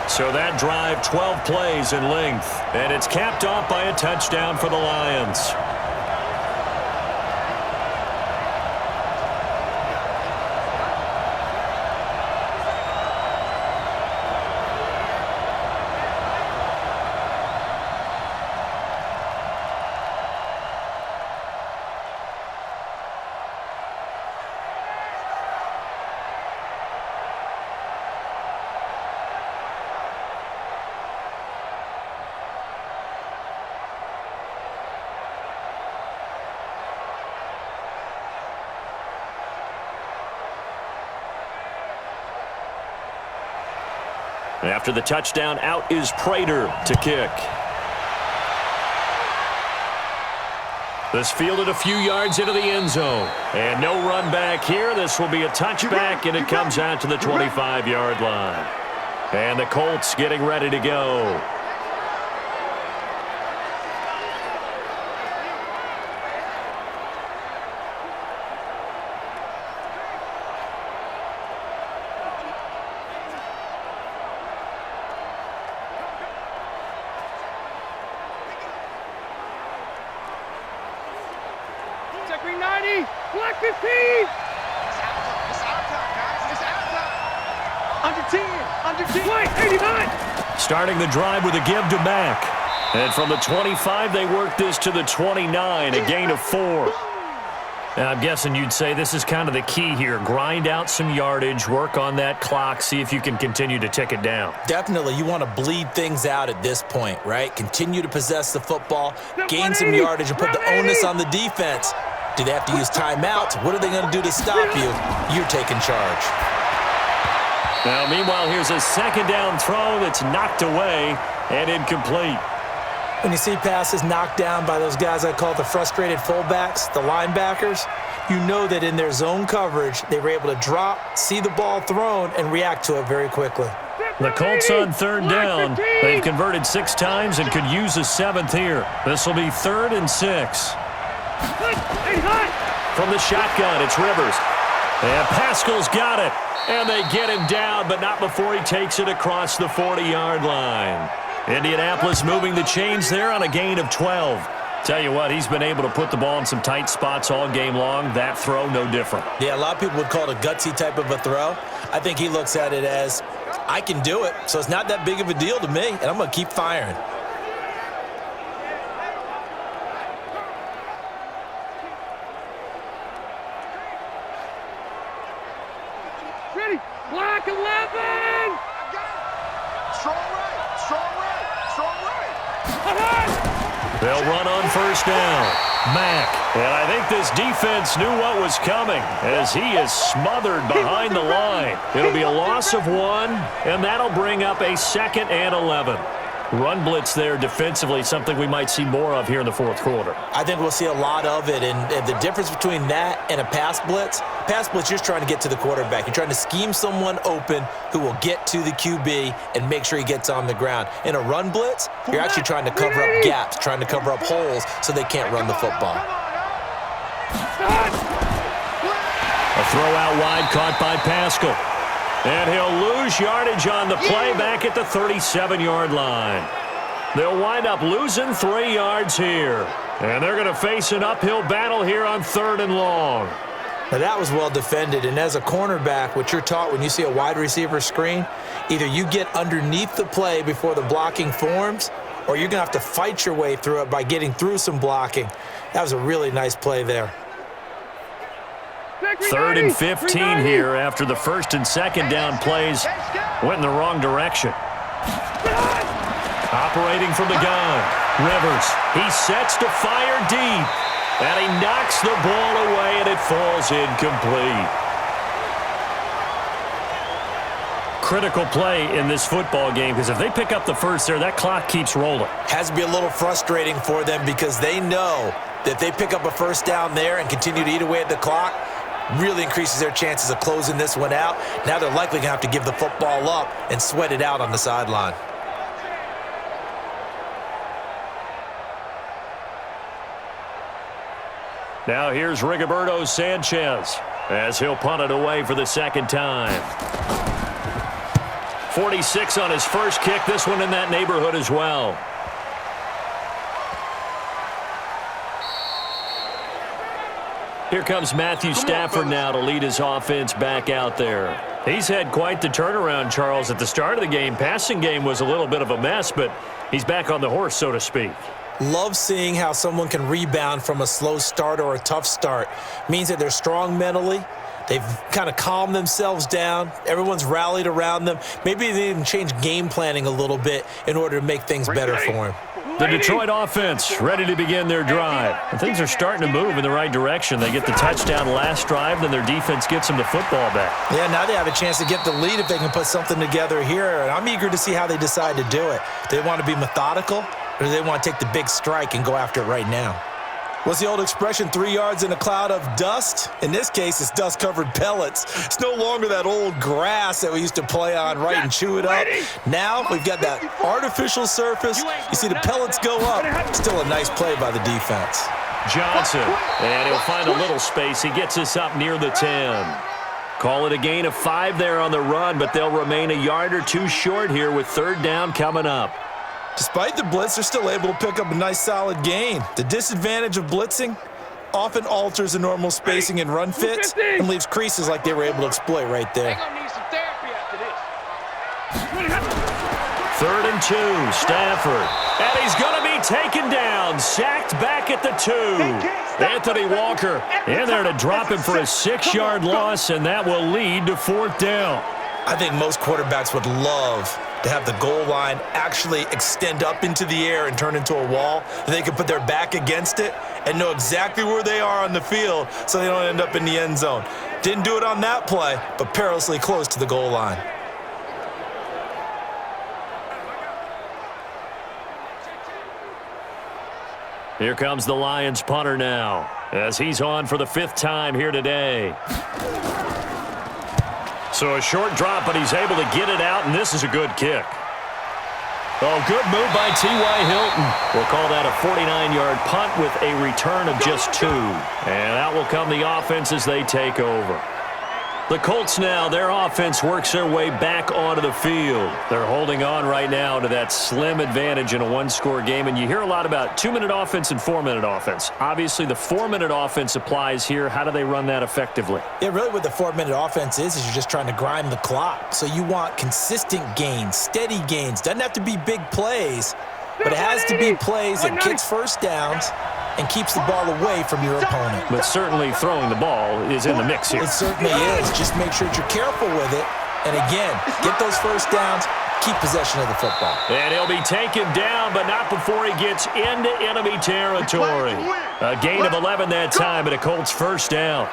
So that drive, 12 plays in length, and it's capped off by a touchdown for the Lions. After the touchdown, out is Prater to kick. This fielded a few yards into the end zone. And no run back here. This will be a touchback, and it comes out to the 25-yard line. And the Colts getting ready to go. Black 15! It's our time, guys. It's our time. Under 10. Under 10. Wait, 89. Starting the drive with a give to Mack. And from the 25, they work this to the 29, a gain of 4. Now, I'm guessing you'd say this is kind of the key here. Grind out some yardage, work on that clock, see if you can continue to tick it down. Definitely. You want to bleed things out at this point, right? Continue to possess the football, gain some yardage, and put the onus on the defense. Do they have to use timeouts? What are they going to do to stop you? You're taking charge. Now, meanwhile, here's a second down throw that's knocked away and incomplete. When you see passes knocked down by those guys I call the frustrated fullbacks, the linebackers, you know that in their zone coverage, they were able to drop, see the ball thrown, and react to it very quickly. The Colts on third down. They've converted 6 times and could use a 7th here. This will be 3rd and 6. From the shotgun, it's Rivers. And Pascal's got it. And they get him down, but not before he takes it across the 40-yard line. Indianapolis moving the chains there on a gain of 12. Tell you what, he's been able to put the ball in some tight spots all game long. That throw, no different. Yeah, a lot of people would call it a gutsy type of a throw. I think he looks at it as, I can do it, so it's not that big of a deal to me, and I'm going to keep firing. Ready, Black 11! Strong right, strong right, strong right. They'll run on first down. Mack. And I think this defense knew what was coming as he is smothered behind the line. It'll be a loss of 1, and that'll bring up a 2nd and 11. Run blitz there defensively, something we might see more of here in the 4th quarter. I think we'll see a lot of it, and the difference between that and a pass blitz, you're just trying to get to the quarterback. You're trying to scheme someone open who will get to the QB and make sure he gets on the ground. In a run blitz, you're actually trying to cover up gaps, trying to cover up holes so they can't run the football. A throw out wide caught by Pascal. And he'll lose yardage on the play back at the 37-yard line. They'll wind up losing 3 yards here. And they're going to face an uphill battle here on 3rd and long. Now that was well defended, and as a cornerback, what you're taught when you see a wide receiver screen, either you get underneath the play before the blocking forms, or you're going to have to fight your way through it by getting through some blocking. That was a really nice play there. 3rd and 15 here after the 1st and 2nd down plays went in the wrong direction. Operating from the gun, Rivers. He sets to fire deep, and he knocks the ball away, and it falls incomplete. Critical play in this football game, because if they pick up the first there, that clock keeps rolling. Has to be a little frustrating for them because they know that if they pick up a first down there and continue to eat away at the clock, really increases their chances of closing this one out. Now they're likely going to have to give the football up and sweat it out on the sideline. Now here's Rigoberto Sanchez as he'll punt it away for the 2nd time. 46 on his first kick. This one in that neighborhood as well. Here comes Matthew Stafford now to lead his offense back out there. He's had quite the turnaround, Charles. At the start of the game, passing game was a little bit of a mess, but he's back on the horse, so to speak. Love seeing how someone can rebound from a slow start or a tough start. Means that they're strong mentally. They've kind of calmed themselves down. Everyone's rallied around them. Maybe they even changed game planning a little bit in order to make things better for them. The Detroit offense ready to begin their drive. And things are starting to move in the right direction. They get the touchdown last drive, then their defense gets them the football back. Yeah, now they have a chance to get the lead if they can put something together here. And I'm eager to see how they decide to do it. Do they want to be methodical, or do they want to take the big strike and go after it right now? What's the old expression, 3 yards in a cloud of dust? In this case, it's dust-covered pellets. It's no longer that old grass that we used to play on, right, and chew it up. Now we've got that artificial surface. You see the pellets go up. Still a nice play by the defense. Johnson, and he'll find a little space. He gets us up near the 10. Call it a gain of 5 there on the run, but they'll remain a yard or two short here with third down coming up. Despite the blitz, they're still able to pick up a nice solid gain. The disadvantage of blitzing often alters the normal spacing and run fits and leaves creases like they were able to exploit right there. Third and 2, Stafford. And he's going to be taken down, sacked back at the 2. Anthony Walker in there to drop him for a 6-yard loss, and that will lead to fourth down. I think most quarterbacks would love to have the goal line actually extend up into the air and turn into a wall, and they can put their back against it and know exactly where they are on the field so they don't end up in the end zone. Didn't do it on that play, but perilously close to the goal line. Here comes the Lions punter now, as he's on for the 5th time here today. So a short drop, but he's able to get it out, and this is a good kick. Oh, good move by T.Y. Hilton. We'll call that a 49-yard punt with a return of just 2. And out will come the offense as they take over. The Colts now, their offense works their way back onto the field. They're holding on right now to that slim advantage in a one-score game, and you hear a lot about 2-minute offense and 4-minute offense. Obviously, the 4-minute offense applies here. How do they run that effectively? Yeah, really what the 4-minute offense is you're just trying to grind the clock. So you want consistent gains, steady gains. Doesn't have to be big plays, but it has to be plays that gets first downs and keeps the ball away from your opponent. But certainly throwing the ball is in the mix here. It certainly is. Just make sure that you're careful with it. And again, get those first downs, keep possession of the football. And he'll be taken down, but not before he gets into enemy territory. A gain of 11 that time, and a Colts first down.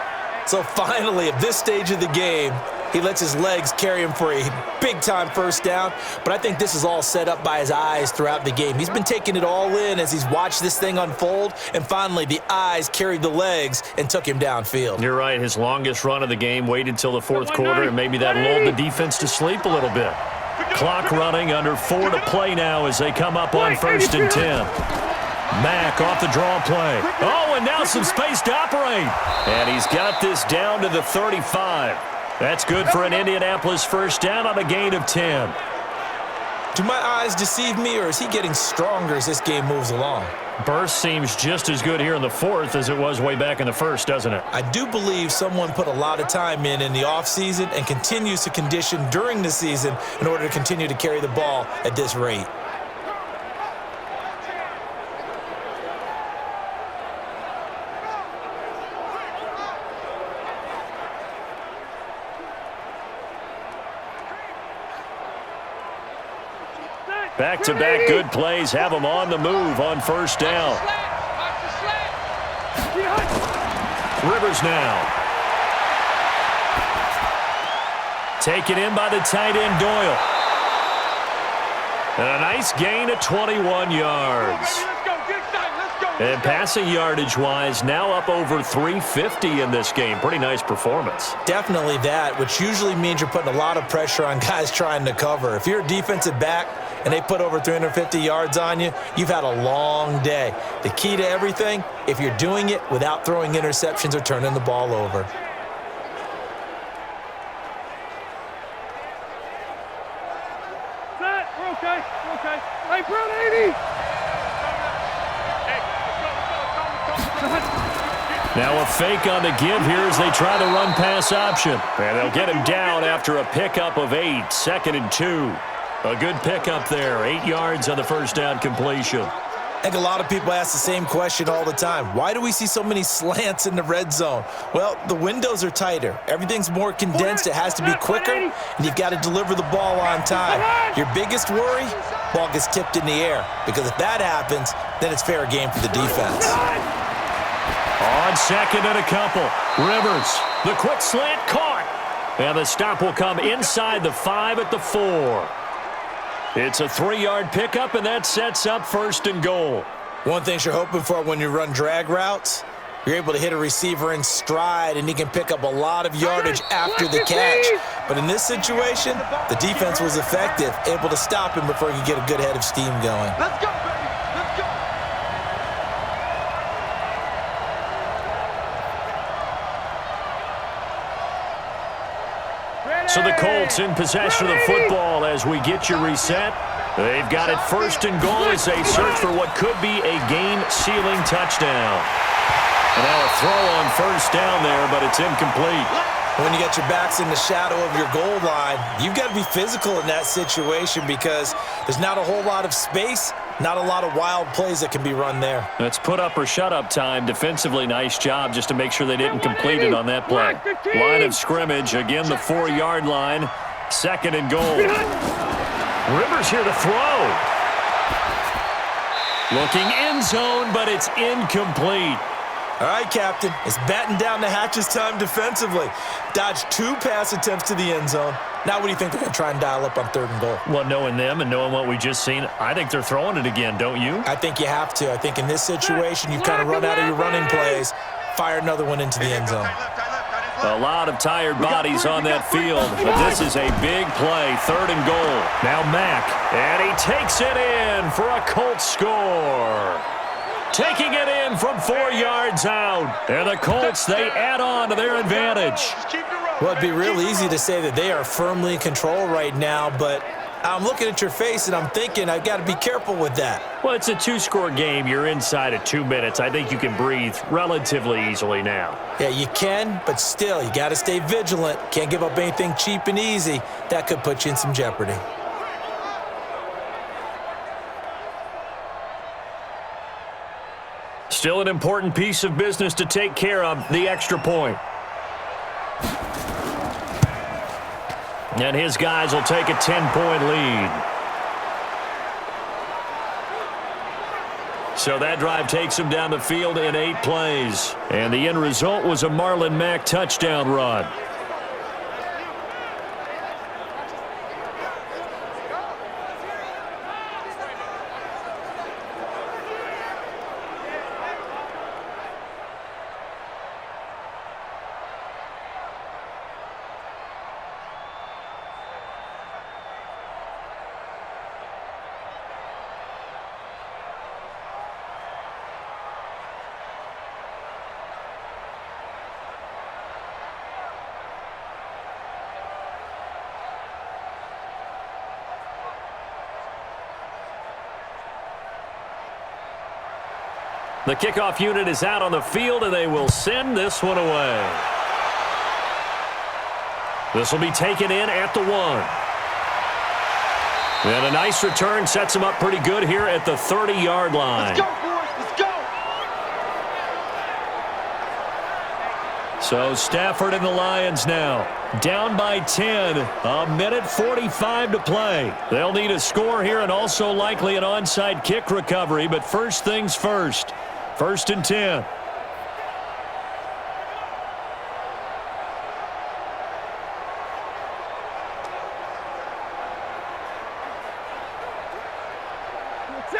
So finally, at this stage of the game, he lets his legs carry him for a big-time first down. But I think this is all set up by his eyes throughout the game. He's been taking it all in as he's watched this thing unfold. And finally, the eyes carried the legs and took him downfield. You're right. His longest run of the game waited until the fourth quarter, and maybe that lulled the defense to sleep a little bit. Clock running, under 4 to play now as they come up on 1st and 10. Mack off the draw play. Oh, and now some space to operate. And he's got this down to the 35. That's good for an Indianapolis first down on a gain of 10. Do my eyes deceive me, or is he getting stronger as this game moves along? Burst seems just as good here in the 4th as it was way back in the 1st, doesn't it? I do believe someone put a lot of time in the offseason and continues to condition during the season in order to continue to carry the ball at this rate. Back-to-back good plays have them on the move on first down. Rivers now. Taken in by the tight end Doyle. And a nice gain of 21 yards. And passing yardage-wise, now up over 350 in this game. Pretty nice performance. Definitely that, which usually means you're putting a lot of pressure on guys trying to cover. If you're a defensive back and they put over 350 yards on you, you've had a long day. The key to everything, if you're doing it without throwing interceptions or turning the ball over. We're okay. We're okay. Hey, Brown 80. Now a fake on the give here as they try the run-pass option. And they'll get him down after a pickup of 8, 2nd and 2. A good pickup there, 8 yards on the first down completion. I think a lot of people ask the same question all the time. Why do we see so many slants in the red zone? Well, the windows are tighter. Everything's more condensed. It has to be quicker, and you've got to deliver the ball on time. Your biggest worry, ball gets tipped in the air, because if that happens, then it's fair game for the defense. On 2nd and a couple, Rivers, the quick slant caught. And the stop will come inside the 5 at the 4. It's a 3-yard pickup, and that sets up 1st and goal. One thing you're hoping for when you run drag routes, you're able to hit a receiver in stride, and he can pick up a lot of yardage after the catch. But in this situation, the defense was effective, able to stop him before he could get a good head of steam going. Let's go, baby. Let's go. So the Colts in possession of the football as we get you reset. They've got it first and goal as they search for what could be a game-sealing touchdown. And now a throw on first down there, but it's incomplete. When you get your backs in the shadow of your goal line, you've got to be physical in that situation because there's not a whole lot of space, not a lot of wild plays that can be run there. That's put up or shut up time. Defensively, nice job just to make sure they didn't complete it on that play. Line of scrimmage, again the 4-yard line. Second and goal. Rivers here to throw. Looking end zone, but it's incomplete. All right, Captain, it's batten down the hatches time defensively. Dodged 2 pass attempts to the end zone. Now what do you think they're going to try and dial up on 3rd and goal? Well, knowing them and knowing what we just seen, I think they're throwing it again, don't you? I think you have to. I think in this situation, you've kind of run out of your running plays. Fire another one into the end zone. A lot of tired bodies on that field, but this is a big play, 3rd and goal. Now Mack, and he takes it in for a Colts score. Taking it in from 4 yards out. And the Colts, they add on to their advantage. Well, it'd be real easy to say that they are firmly in control right now, but I'm looking at your face and I'm thinking I've got to be careful with that. Well, it's a 2-score game. You're inside of 2 minutes. I think you can breathe relatively easily now. Yeah, you can, but still, you got to stay vigilant. Can't give up anything cheap and easy. That could put you in some jeopardy. Still an important piece of business to take care of, the extra point. And his guys will take a 10-point lead. So that drive takes him down the field in 8 plays. And the end result was a Marlon Mack touchdown run. The kickoff unit is out on the field, and they will send this one away. This will be taken in at the 1. And a nice return sets him up pretty good here at the 30-yard line. Let's go, boys. Let's go. So Stafford and the Lions now down by 10. A minute 45 to play. They'll need a score here and also likely an onside kick recovery, but first things first. 1st and 10.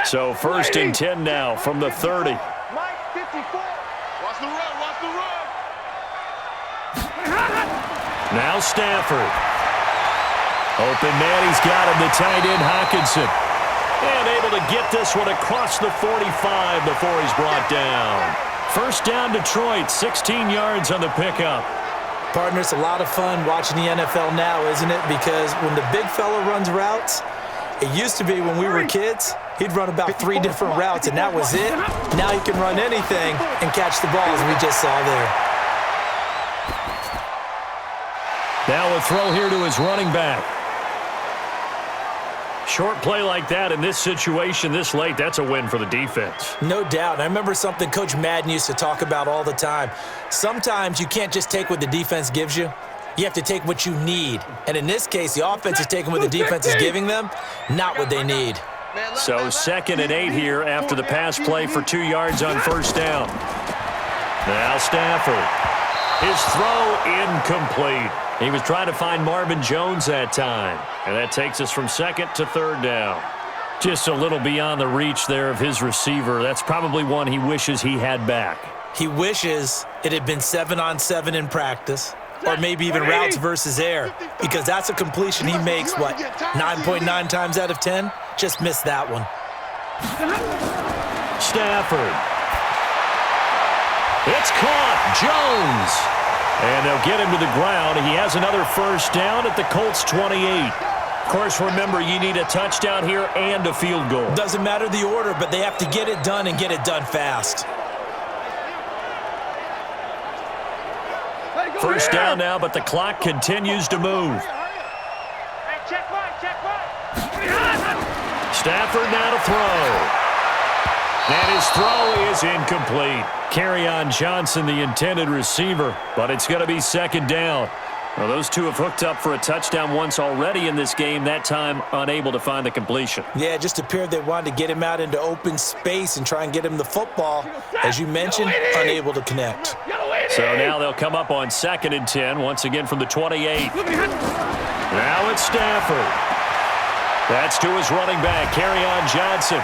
So 1st and 10 now from the 30. Mike, 54. Watch the run. Watch the run. Now Stafford. Open man, he's got him, the tight end Hockenson. And able to get this one across the 45 before he's brought down. First down Detroit, 16 yards on the pickup. Partner, it's a lot of fun watching the NFL now, isn't it? Because when the big fella runs routes, it used to be when we were kids, he'd run about 3 different routes, and that was it. Now he can run anything and catch the ball, as we just saw there. Now a throw here to his running back. Short play like that in this situation this late, that's a win for the defense. No doubt. I remember something Coach Madden used to talk about all the time. Sometimes you can't just take what the defense gives you. You have to take what you need. And in this case, the offense is taking what the defense is giving them, not what they need. So 2nd and 8 here after the pass play for 2 yards on first down. Now Stafford. His throw incomplete. He was trying to find Marvin Jones that time. And that takes us from 2nd to 3rd down. Just a little beyond the reach there of his receiver. That's probably one he wishes he had back. He wishes it had been 7-on-7 in practice, or maybe even routes versus air, because that's a completion he makes, 9.9 times out of 10? Just missed that one. Stafford. It's caught. Jones. And they'll get him to the ground. He has another first down at the Colts 28. Of course, remember, you need a touchdown here and a field goal. Doesn't matter the order, but they have to get it done and get it done fast. First down now, but the clock continues to move. Stafford now to throw. And his throw is incomplete. Kerryon Johnson, the intended receiver, but it's going to be second down. Well, those two have hooked up for a touchdown once already in this game, that time unable to find the completion. Yeah, it just appeared they wanted to get him out into open space and try and get him the football. As you mentioned, unable to connect. So now they'll come up on 2nd and 10, once again from the 28. Now it's Stafford. That's to his running back, Kerryon Johnson.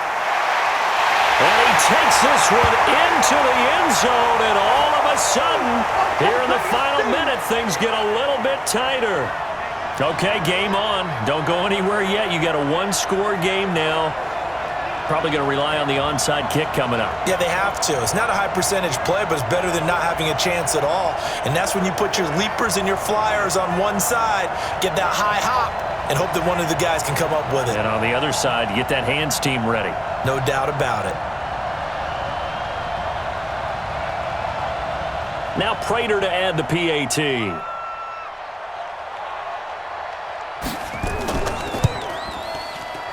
And he takes this one into the end zone, and all of a sudden, here in the final minute, things get a little bit tighter. Okay, game on. Don't go anywhere yet. You got a one-score game now. Probably going to rely on the onside kick coming up. Yeah, they have to. It's not a high-percentage play, but it's better than not having a chance at all. And that's when you put your leapers and your flyers on one side, get that high hop, and hope that one of the guys can come up with it. And on the other side, get that hands team ready. No doubt about it. Now Prater to add the PAT.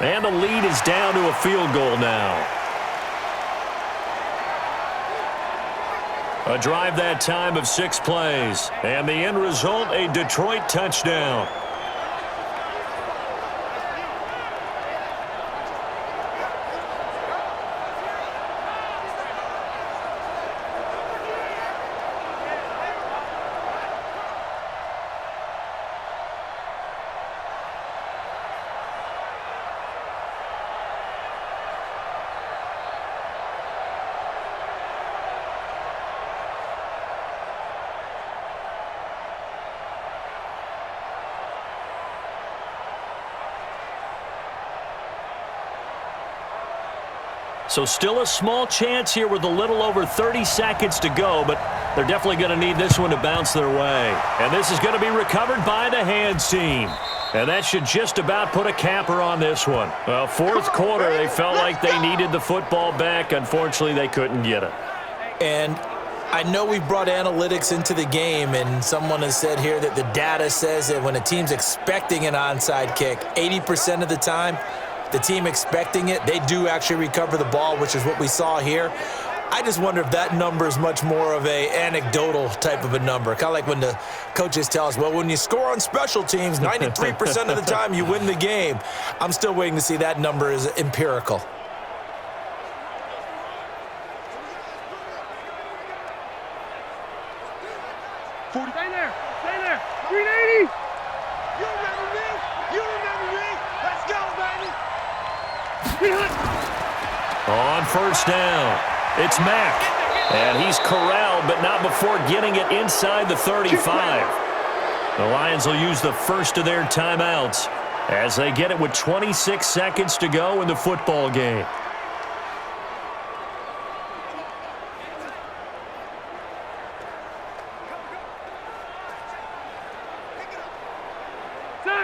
And the lead is down to a field goal now. A drive that time of 6 plays. And the end result, a Detroit touchdown. So still a small chance here with a little over 30 seconds to go, but they're definitely going to need this one to bounce their way. And this is going to be recovered by the hands team. And that should just about put a capper on this one. Well, fourth quarter, they felt like they needed the football back. Unfortunately, they couldn't get it. And I know we've brought analytics into the game, and someone has said here that the data says that when a team's expecting an onside kick, 80% of the time, the team expecting it, they do actually recover the ball, which is what we saw here. I just wonder if that number is much more of a anecdotal type of a number. Kind of like when the coaches tell us, well, when you score on special teams, 93% of the time you win the game. I'm still waiting to see that number is empirical. Stay there. Stay there. 380. You remember me? You remember me? Let's go, baby. On first down, it's Mack. And he's corralled, but not before getting it inside the 35. The Lions will use the first of their timeouts as they get it with 26 seconds to go in the football game.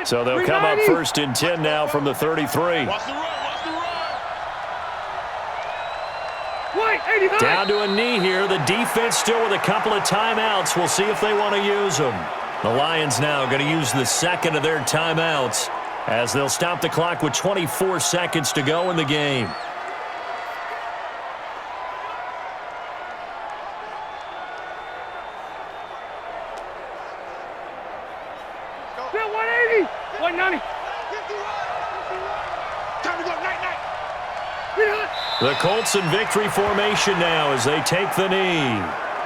So they'll come up first and 10 now from the 33. Down to a knee here. The defense still with a couple of timeouts. We'll see if they want to use them. The Lions now going to use the second of their timeouts as they'll stop the clock with 24 seconds to go in the game. Still 180. 190. Time to go. Night. The Colts in victory formation now as they take the knee.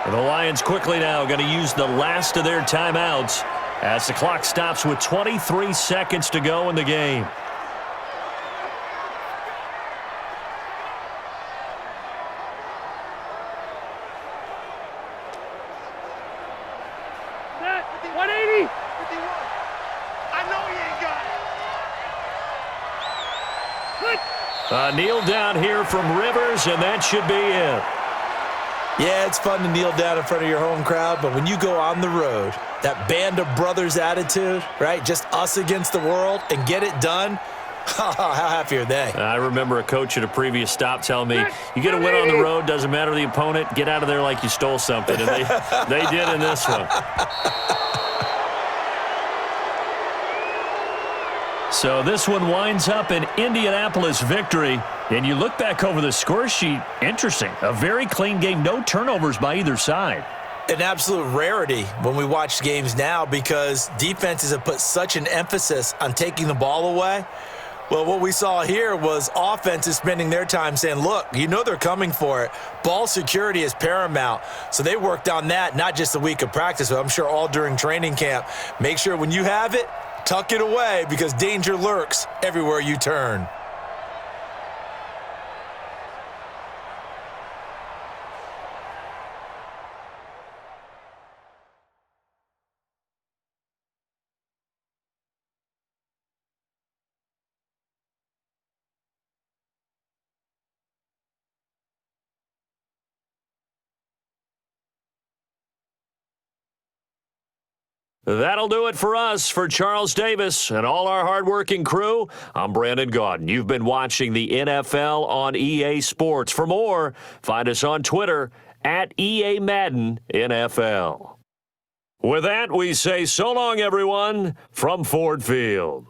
The Lions quickly now going to use the last of their timeouts as the clock stops with 23 seconds to go in the game. Kneel down here from Rivers, and that should be it. Yeah, it's fun to kneel down in front of your home crowd, but when you go on the road, that band of brothers attitude, right, just us against the world, and get it done, how happy are they? I remember a coach at a previous stop telling me, you get a win on the road, doesn't matter the opponent, get out of there like you stole something, and they did in this one. So this one winds up an Indianapolis victory. And you look back over the score sheet, interesting. A very clean game, no turnovers by either side. An absolute rarity when we watch games now because defenses have put such an emphasis on taking the ball away. Well, what we saw here was offenses spending their time saying, look, you know they're coming for it. Ball security is paramount. So they worked on that, not just a week of practice, but I'm sure all during training camp. Make sure when you have it, tuck it away because danger lurks everywhere you turn. That'll do it for us. For Charles Davis and all our hardworking crew, I'm Brandon Gaudin. You've been watching the NFL on EA Sports. For more, find us on Twitter at EA Madden NFL. With that, we say so long, everyone, from Ford Field.